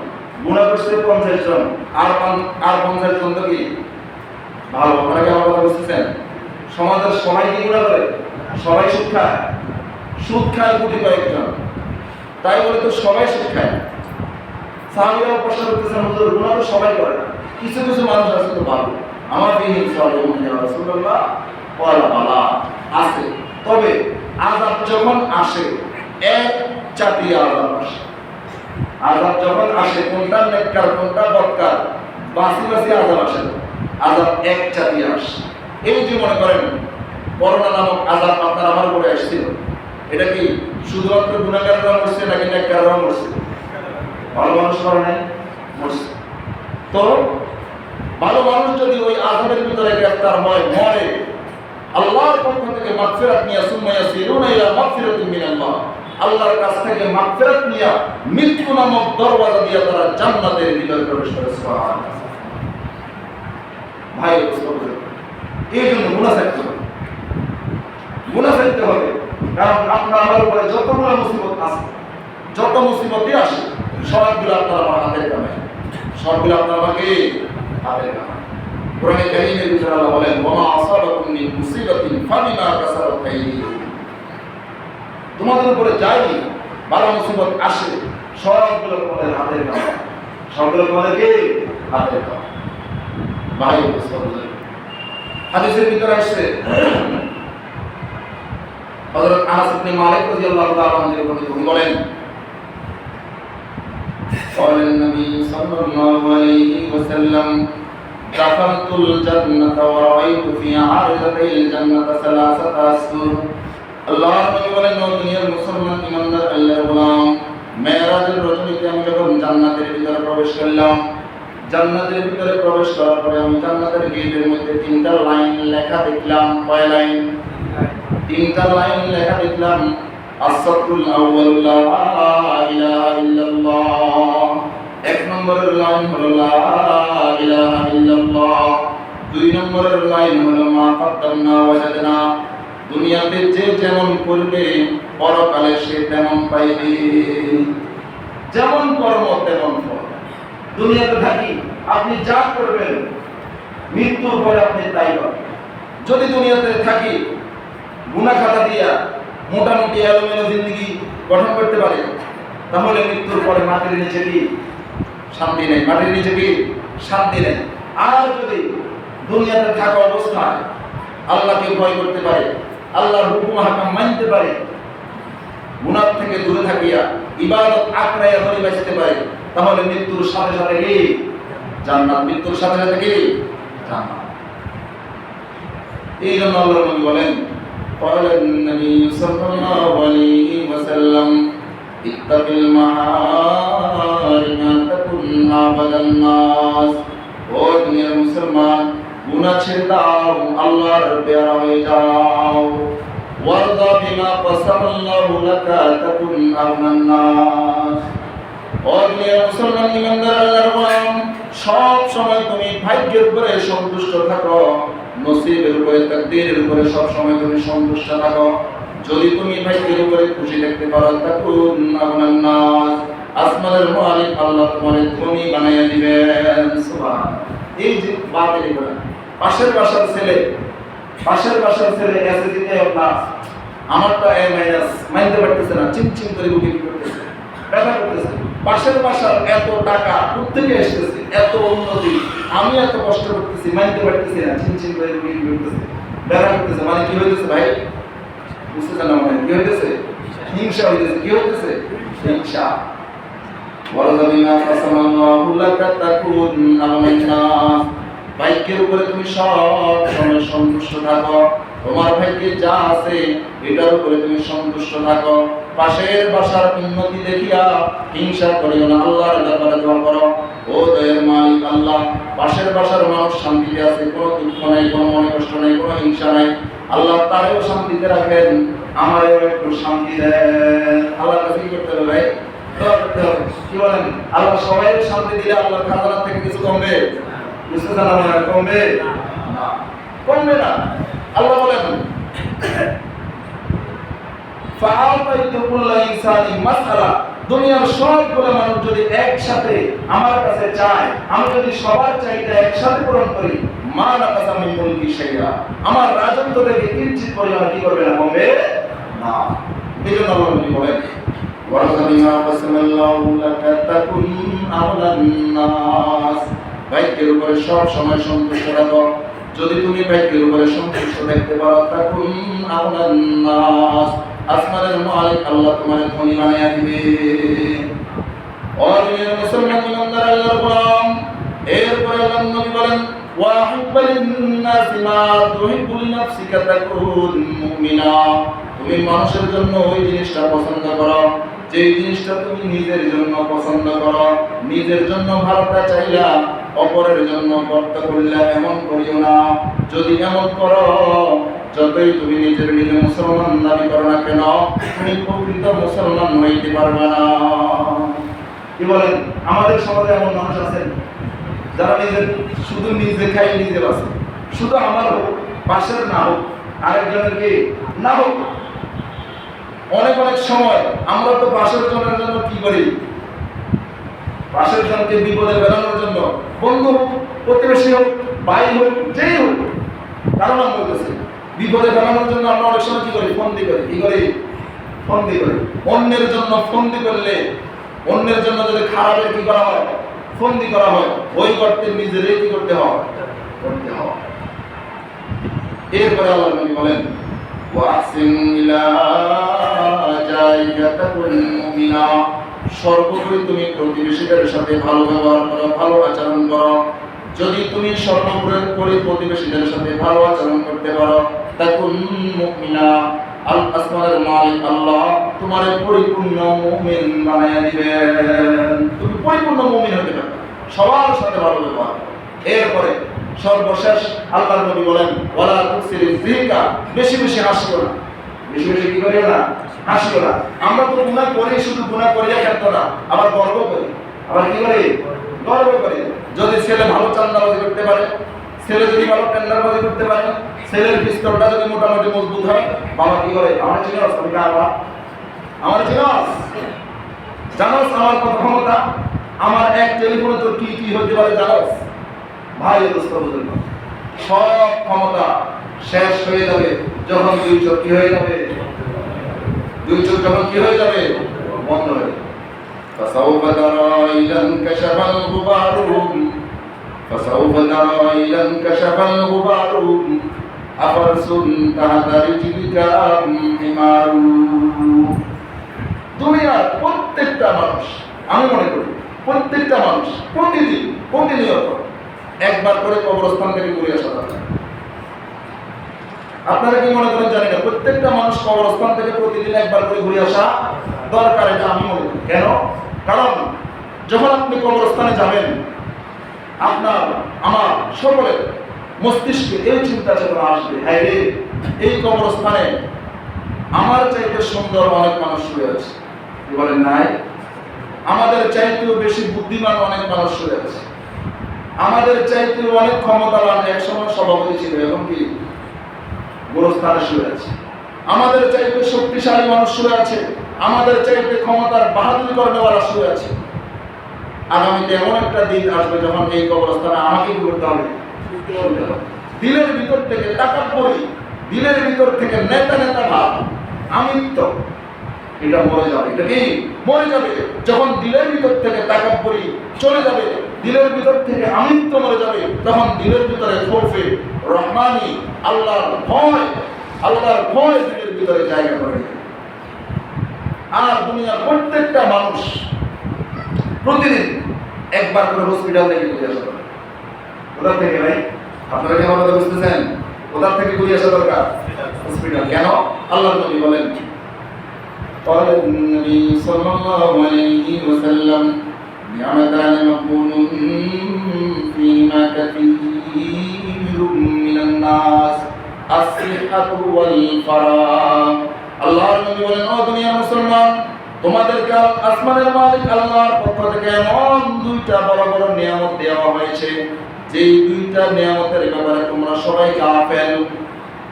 গুনাহ করছে 50 জন, আর 50 জন তো কি ভালো? আপনারা কি আমার কথা বুঝতেছেন? সমাজের সবাই কি গুনাহ করে? সবাই সুদ খায়? সুদ খায় কোটি কয়েকজন, তাই বলে তো সবাই সুদ খায়? সাহাবীরা প্রশ্ন করতেছেন, হুজুর গুনাহ তো সবাই করে না, কিছু কিছু মানুষ আছে তো ভালো। আমার ফিহিম সালিহুন ইয়া রাসূলুল্লাহ, ওয়ালা বালা, আছে, তবে আযাব যখন আসে এক জাতীয় আযাব আসে। আযাব যখন আসে, কোনটা নেককার কোনটা বদকার, বাসি বাসি আযাব আসে, আযাব এক জাতীয় আসে। এই যে মনে করেন করোনা নামক আযাব আপনার আমার উপরে আসছিল, এটা কি শুধুমাত্র গুনাহগাররা মরছে নাকি নেককাররাও মরছে? ভালো মানুষ মরে নাই? মরছে। তো ভালো মানুষ যদি ওই আযাবের ভিতরে গ্রেফতার হয়, মরে, আল্লাহর পক্ষ থেকে মাগফিরাত নিয়ে সুম্মা ইয়াসিরুনা ইলা মাগফিরাতিন মিনাল্লাহ, আল্লাহর কাছ থেকে মাগফিরাত নিয়ে মৃত্যু নামক দরওয়াজা দিয়ে তারা জান্নাতের ভিতরে প্রবেশ করে। সুবহানাল্লাহ। ভাই বুঝতে হবে, এই জন্য গুনাহ ছাড়তে হবে, গুনাহ ছাড়তে হবে। কারণ আপনার আমার উপরে যতগুলো মুসিবত আছে, যত মুসিবতই আসে, সবগুলো আপনার আমার হাতের কামাই, সবগুলো আপনার আমাকে হাতের কামাই। কোরআনে কারীমের ভিতরে আল্লাহ বলেন, ওয়া মা আসাবাকুম মিন মুসিবাতিন ফাবিমা কাসাবাত আইদিকুম। তোমাদের উপরে যাই বালা মুসিবত আসে, সবগুলো তোমাদের হাতের কামাই, সবগুলো তোমাদের কি হাতের কামাই। ভাই বুঝতে হাদিসের ভিতরে আসছে হযরত আনাস ইবনে মালিক রাদিয়াল্লাহু তাআলা তিনি বলেন, قال النبي صلى الله عليه وسلم دخلت الجنة ورأيت في عارضتي الجنة ثلاثة أسطر। আল্লাহর নবী বলেন, দুনিয়ার মুসলমান ইমানদার আল্লাহর গোলাম, মেরাজের রজনীতে আমি যখন জান্নাতের ভিতরে প্রবেশ করলাম, জান্নাতের ভিতরে প্রবেশ করার পরে আমি জান্নাতের গেটের মধ্যে তিনটা লাইন লেখা দেখলাম। কয় লাইন? তিনটা লাইন লেখা দেখলাম। আস-সাতরুল আউয়াল লা ইলাহা ইল্লাল্লাহ, এক নম্বরের লাইন হলো লা ইলাহা ইল্লাল্লাহ। দুই নম্বরের লাইন হলো মা কাদ্দামনা ওয়াজাদনা, দুনিয়াতে যে যেমন করবে পরকালে সে তেমন পাইবে, যেমন কর্ম তেমন ফল। দুনিয়াতে থাকি আপনি যা করবেন মৃত্যুর পরে আপনি তাই পাবেন। যদি দুনিয়াতে থাকি গুনাহ খাতা দিয়া মোটামুটি এলোমেলো জিন্দগি গঠন করতে পারে, তাহলে মৃত্যুর পরে মাটির নিচে কি শান্তি নেই, মাটির নিচে কি শান্তি নেই। আর যদি দুনিয়াতে থাকা অবস্থায় আল্লাহকে ভয় করতে পারে, আল্লাহর হুকুম হাকাম মানতে পারে, গুনাহ থেকে দূরে থাকিয়া ইবাদত আঁকড়াইয়া ধরে বাঁচতে পারে, তাহলে মৃত্যুর সাথে সাথে কি জান্নাত, মৃত্যুর সাথে সাথে কি জান্নাত। এই জন্য আল্লাহর নবী বলেন, قال النبي صلى الله عليه وسلم اتق المحارم تكن عبد الناس। ও দুনিয়ার মুসলমান, গুনাহ ছেড়ে দাও, আল্লাহর পেয়ারা হয়ে যাও। ওয়ারদা বিমা কাসামাল্লাহু লাকা তাকুন আগনান নাস। ও দুনিয়ার মুসলমান ইমানদার আল্লাহর গোলাম, সব সময় তুমি ভাগ্যের উপরে সন্তুষ্ট থাকো, নসিবের উপরে তাকদীরের উপরে সব সময় তুমি সন্তুষ্ট থাকো। যদি তুমি ভাগ্যের উপরে খুশি থাকতে পারো, তাকুন আগনান নাস, আসমানের মালিক আল্লাহ তোমাকে ধনী বানাইয়া দিবেন। সুবহানাল্লাহ। এই যে বাতিল করে পাশের বাসার ছেলে এসএসসিতে পাস, আমারটা এ মাইনাস মাইনতে পারতেছে না, চিমচিম করে বুকে করতেছে, ব্যথা করতেছে। পাশের বাসার এত টাকা প্রত্যেকে আসতেছে, এত উন্নতি, আমি এত কষ্ট করতেছি, মাইনতে পারতেছি না, চিমচিম করে বুকে করতেছে, ব্যথা করতেছে। মানে কি হইতেছে ভাই? বুঝতেছেন না? মানে কি হইতেছে? হিংসা হইতেছে। কি হইতেছে? হিংসা। ওয়ালাযিনা কাসামাল্লাহু লাকা তাকুন আগনান নাস। ভাগ্যের উপরে তুমি সব সময় সন্তুষ্ট থাকো, তোমার ভাগ্যে যা আছে এটার উপরে তুমি সন্তুষ্ট থাকো। পাশের বাসার উন্নতি দেখিয়া হিংসা করিও না, আল্লাহর দরবারে দোয়া করো, ও দয়ার মালিক আল্লাহ, পাশের বাসার মানুষ শান্তিতে আছে, কোনো দুঃখ নাই, কোনো মনে কষ্ট নাই, কোনো হিংসা নাই, আল্লাহ তারেও শান্তিতে রাখেন, আমারও একটু শান্তি দেন। আল্লাহর কাছে কি করতে হবে ভাই? দোয়া করতে হবে। কি বলেন? আল্লাহ সবাই শান্তি দিলে আল্লাহর খাজানা থেকে কিছু কমবে? বুঝতেছেন না? কমবে না, কমবে না। আল্লাহ বলেন, ফাআতাইতু কুল্লা ইনসানি মাসআলা, দুনিয়ার সবগুলো মানুষ যদি একসাথে আমার কাছে চায়, আমি যদি সবার চাইতে একসাথে পূরণ করি, মা নাকাসা মিন মুলকি শাইআ, আমার রাজত্ব থেকে কিঞ্চিত পরিমাণ কি করবে না, কমবে না। এজন্য আল্লাহ বলেন, ওয়ালাযিনা কাসামাল্লাহু লাকা তাকুন আওলান নাস। ভাগ্যের উপরে সব সময় সন্তুষ্ট থাকো, যদি তুমি ভাগ্যের উপরে সন্তুষ্ট থাকতে পারো, তাকুন আওলান নাস, আসমানের মালিক আল্লাহ তোমার ধনী বানাইয়া দিবে। ও দুনিয়ার মুসলমান ইমানদার আল্লাহর গোলাম, এরপরে আল্লাহর নবী বলেন, ওয়াহিব্বা লিন-নাসি মা তুহিব্বু লিনাফসিকা তাকুন মুমিনা। তুমি মানুষের জন্য ওই জিনিসটা পছন্দ করো যে জিনিসটা তুমি নিজের জন্য পছন্দ করো। নিজের জন্য ভালোটা চাইলা, অপরের জন্য কর্ত করলে এমন করিও না। যদি এমন করো, যতই তুমি নিজে মুসলমান দাবি করো না কেন, তুমি প্রকৃত মুসলমান হইতে পারবে না। কি বলেন? আমাদের সমাজে এমন মানুষ আছেন যারা শুধু নিজে খাই, নিজে বাঁচে, শুধু আমার হোক, পাশের না হোক, আরেকজনের কি না হোক, অনেক অনেক সময় আমরা তো পাশের জনের জন্য কি করি, পাশের জনকে বিপদে ফেলানোর জন্য, বন্ধু হোক, প্রতিবেশী হোক, ভাই হোক, যেই হোক, কারণ আমি বলতেছি বিপদে ফেলানোর জন্য আমরা অনেক সময় কি করি, ফন্দি করি। কি করি? ফন্দি করি। অন্যের জন্য ফন্দি করলে, অন্যের জন্য যদি খারাপের কি করা হয়, ফন্দি করা হয়, ওই করতে নিজেরই কি করতে হয়, করতে হয়। এরপরে আল্লাহ নবী বলেন ওয়াসিন ইলা জাইকা তাকুন মুমিনা, সর্বোপরি তুমি প্রতিবেশীদের সাথে ভালো ব্যবহার করো, ভালো আচরণ করো। যদি তুমি সর্বোপরি প্রতিবেশীদের সাথে ভালো আচরণ করতে পারো, তাকুন মুমিনা, আল আসমানের মালিক আল্লাহ তোমারে পরিপূর্ণ মুমিন বানায়া দিবেন। তুমি পরিপূর্ণ মুমিন হতে পারবে, সবার সাথে ভালো ব্যবহার। এরপরে সর্বশেষ আল্লাহর নবী বলেন ওয়ালা তুসিরিজ যিকা, বেশি বেশি হাসিও না। বেশি বেশি কি করিও না, হাসিও না। আমরা তো গুনাহ করি, শুধু গুনাহ করিয়া খেত না, আবার গর্ব করি। আবার কি করি? গর্ব করি। যদি ছেলে ভালো চান্দাবাজি করতে পারে, ছেলে যদি ভালো টেন্ডারবাজি করতে পারে, ছেলের পিস্তলটা যদি মোটামুটি মজবুত হয়, বাবা কি করে, আমার চিনস, আমি কাবা, আমার চিনস, জানোস আমার কত ক্ষমতা, আমার এক টেলিফোনে তোর কি কি হতে পারে জানোস? ভাই দোস্ত বুঝুন, সব ক্ষমতা শেষ হয়ে যাবে যখন দুই চোখ কি হয়ে যাবে, দুই চোখ যখন কি হয়ে যাবে, বন্ধ হয়ে যাবে। فسوف ترى إذا انكشف الغبار، فسوف ترى إذا انكشف الغبار أفرس تحت رجلك أم حمار। দুনিয়ার প্রত্যেকটা মানুষ, আমি মনে করি প্রত্যেকটা মানুষ প্রতিদিন প্রতিনিয়ত একবার করে কবরস্থান থেকে ঘুরে আসা দরকার। আপনারা কি মনে করেন জানি না, প্রত্যেকটা মানুষ কবরস্থান থেকে প্রতিদিন একবার করে ঘুরে আসা দরকার, এটা আমি মনে করি। কেন? কারণ যখন আপনি কবরস্থানে যাবেন, আপনার আমার সকলের মস্তিষ্কে এই চিন্তা চেতনা আসবে, হ্যাঁ রে, এই কবরস্থানে আমার চাইতে সুন্দর অনেক মানুষ শুয়ে আছে। কি বলেন নাই? আমাদের চাইতেও বেশি বুদ্ধিমান অনেক মানুষ শুয়ে আছে, আমাদের চাইতেও অনেক ক্ষমতাবান একসময় সভাপতি ছিল, এখন কি গোরস্থানে শুয়ে আছে। আমাদের চাইতে শক্তিশালী মানুষ শুয়ে আছে, আমাদের চাইতে ক্ষমতার বাহাদুরি কর্নেওয়ালা শুয়ে আছে। আগামীতে এমন একটা দিন আসবে যখন এই কবরস্থানে আমাকে কি করতে হবে, দিলের ভিতর থেকে তাকাব্বুরি, দিলের ভিতর থেকে নেতা নেতা ভাব, আমিত্ব, এটা মরে যাবে। এটা কি মরে যাবে? যখন দিলের ভিতর থেকে তাকাব্বুরি চলে যাবে, দিলের ভিতর থেকে আমিত্ব মরে যাবে, তখন দিলের ভিতরে খৌফে রহমানি, আল্লাহর ভয়, আল্লাহর ভয় দিলের ভিতরে জায়গা করে যাবে। আর দুনিয়ার প্রত্যেকটা মানুষ প্রতিদিন একবার করে হসপিটাল থেকে ঘুরে আসা দরকার। কোথা থেকে ভাই? আপনারা কি আমার কথা বুঝতেছেন? কোথা থেকে ঘুরে আসা দরকার? হসপিটাল। কেন? আল্লাহর নবী বলেন قال النبي صلى الله عليه وسلم نعمتان مغبون فيهما كثير من الناس الصحة والفراغ। আল্লাহর নবী বলেন ও দুনিয়ার মুসলমান, তোমাদেরকে আসমানের মালিক আল্লাহর পক্ষ থেকে এমন দুইটা বড় বড় নিয়ামত দেওয়া হয়েছে, যেই দুইটা নিয়ামতের ব্যাপারে তোমরা সবাই গাফেল।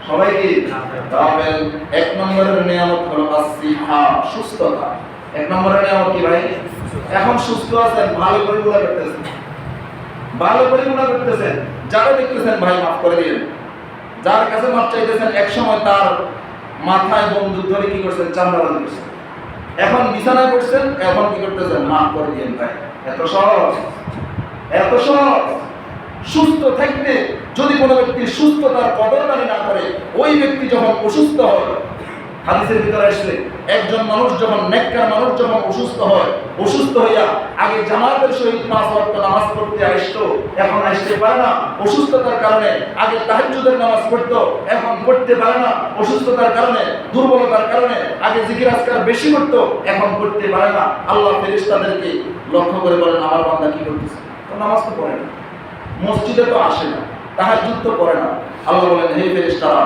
সবাই কি গাফেল? এক নম্বরের নিয়ামত হলো আসিহা, সুস্থতা। এক নম্বরের নিয়ামত কি ভাই? এখন সুস্থ আছেন, ভালো করে গুনাহ করতেছেন, ভালো করে গুনাহ করতেছেন, যারা দেখতেছেন ভাই মাফ করে দিয়েন, যার কাছে মাফ চাইতেছেন এক সময় তার মাথায় বন্দুক ধরে কি করছেন, চামড়াবাজি করছেন, এখন বিছানায় পড়ছেন, এখন কি করতেছেন, মাফ করে দিয়েন ভাই। এত সহজ, এত সহজ। সুস্থ থাকতে যদি কোনো ব্যক্তি সুস্থতার কদরদারি না করে, ওই ব্যক্তি যখন অসুস্থ হয়, হাদিসের ভিতরে আসলে একজন মানুষ যখন, নেককার মানুষ যখন অসুস্থ হয়, অসুস্থ হইয়া আগে জামাতের সহিত 5 ওয়াক্ত নামাজ পড়তে আসতো, এখন আসতে পারে না অসুস্থতার কারণে। আগে তাহাজ্জুদের নামাজ পড়তো, এখন পড়তে পারে না অসুস্থতার কারণে, দুর্বলতার কারণে। আগে জিকির আজকার বেশি করতো, এখন করতে পারে না। আল্লাহ ফেরেশতাদেরকে লক্ষ্য করে বলেন আমার বান্দা কি করতেছে? নামাজ তো পড়ে না, মসজিদে তো আসে না, তাহাজ্জুদ তো করে না। আল্লাহ বলেন হে ফেরেশতারা,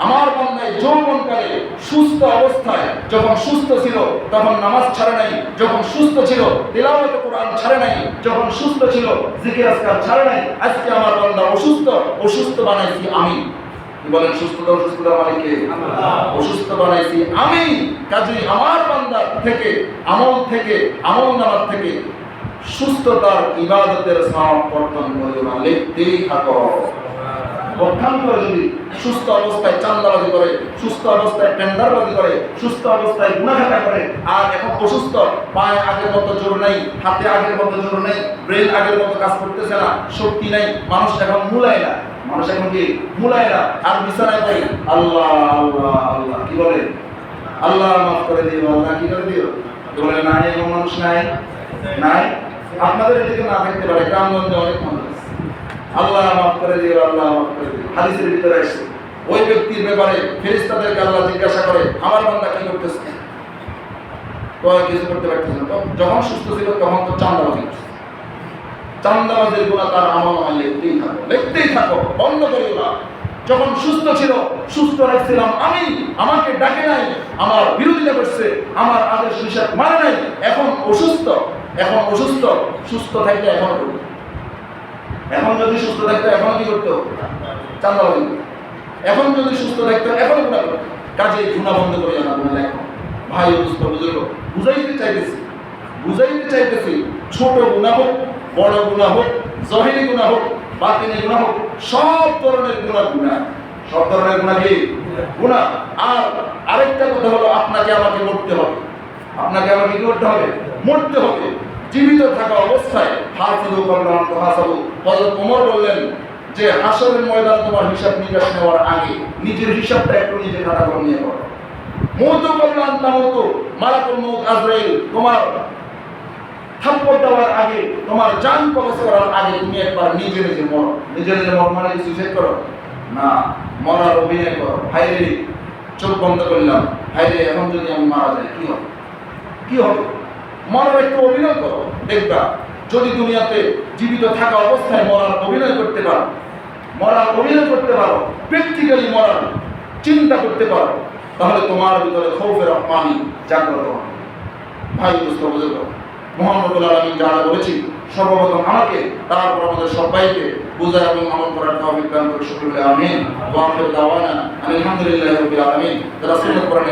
আমার বান্দায় যৌবনকালে সুস্থ অবস্থায় যখন সুস্থ ছিল তখন নামাজ ছাড়ে নাই, যখন সুস্থ ছিল তিলাওয়াত কোরআন ছাড়ে নাই, যখন সুস্থ ছিল জিকির আজকার ছাড়ে নাই। আজকে আমার বান্দা অসুস্থ, অসুস্থ বানাইছি আমি। কি বলেন? সুস্থতার মালিককে অসুস্থ বানাইছি আমি, কাজেই আমার বান্দার থেকে আমল নামার থেকে সুস্থতার ইবাদতের সওয়াব কর্তন করিও না, লিখতেই থাকো। পক্ষান্তরে যদি সুস্থ অবস্থায় চান্দাবাজি করে, সুস্থ অবস্থায় টেন্ডারবাজি করে, সুস্থ অবস্থায় গুনাহগার করে, আর এখন অসুস্থ, পায়ে আগের মতো জোর নেই, হাতে আগের মতো জোর নেই, ব্রেন আগের মতো কাজ করতেছে না, শক্তি নেই, মানুষ এখন মুলায় না, আর বিছানায় পড়ে আল্লাহ আল্লাহ আল্লাহ, কি বলে? আল্লাহ মাফ করে দিও, আল্লাহ কি করে দিও, বলে নাই, এমন মানুষ নাই। আপনাদের এদিকে না থাকতে পারে, গ্রামগঞ্জে অনেক মানুষ আল্লাহ মাফ করে দিও, আল্লাহ মাফ করে দিও। হাদিসের ভিতরে আসছে ওই ব্যক্তির ব্যাপারে ফেরেশতাদেরকে আল্লাহ জিজ্ঞাসা করে, আমার বান্দা কি করতেছে? তো কিছু করতে পারতেছে না। যখন সুস্থ ছিল তখন তো চান্দাবাজির গুনাহ তার আমলনামায় লিখতেই থাকো, বন্ধ করিও না। যখন সুস্থ ছিল, সুস্থ রাখছিলাম আমি, আমাকে ডাকে নাই, আমার বিরোধিতা করছে, আমার আদেশ নিষেধ মানে নাই, এখন অসুস্থ, সুস্থ থাকলে এখন যদি সুস্থ থাকতো এখন কি করতো? চান্দাবাজি। এখন যদি সুস্থ থাকতো এখন গুনাহ করতো। কাজে গুনাহ বন্ধ করিও না। গুনাহ লেখো ভাই, বুঝলো, বুঝাইতে চাইতেছি ছোট গুনাহ হোক, বড় গুনাহ হোক, জাহিরি গুনাহ হোক, বাতিনি গুনাহ হোক, সব ধরনের গুনাহ কি গুনাহ। আর আরেকটা কথা হলো, আপনাকে আমাকে মরতে হবে। কি করতে হবে? মরতে হবে। জীবিত থাকা অবস্থায় হাসিবু কাবলা আন তুহাসাবু, হযরত ওমর বললেন যে হাসরের ময়দান তোমার হিসাব নিকাশ নেওয়ার আগে নিজের হিসাবটা একটু নিজে খাতা করে নিয়ে করো। মউতু কাবলা আন তামুতু, মালাকুল মউত আজরাইল তোমার থাপ্পড় দেওয়ার আগে, তোমার জান কবজ করার আগে তুমি একবার নিজে মরো। নিজে মর মানে কি সুইসাইড করো না, মরার অভিনয় করো। ভাইরে চোখ বন্ধ করলাম, ভাইরে এখন যদি আমি মারা যাই কি হবে? মরার একটু অভিনয় করো, দেখবা যদি দুনিয়াতে জীবিত থাকা অবস্থায় মরার অভিনয় করতে পারো, প্র্যাকটিক্যালি মরার চিন্তা করতে পারো, তাহলে তোমার ভিতরে খৌফের রহমানি জাগ্রত হবে। ভাই বুঝতে মুহাম্মদ আলামিন যারা বলেছি, সর্বপ্রথম আমাকে, তারপর আমাদের সবাইকে বুঝা এবং আমল করার তৌফিক দান করে। শুকরিয়া, আমিন। ওয়া আখিরু দাওয়ানা আলহামদুলিল্লাহি রাব্বিল আলামিন। যারা সুন্নাত পড়েন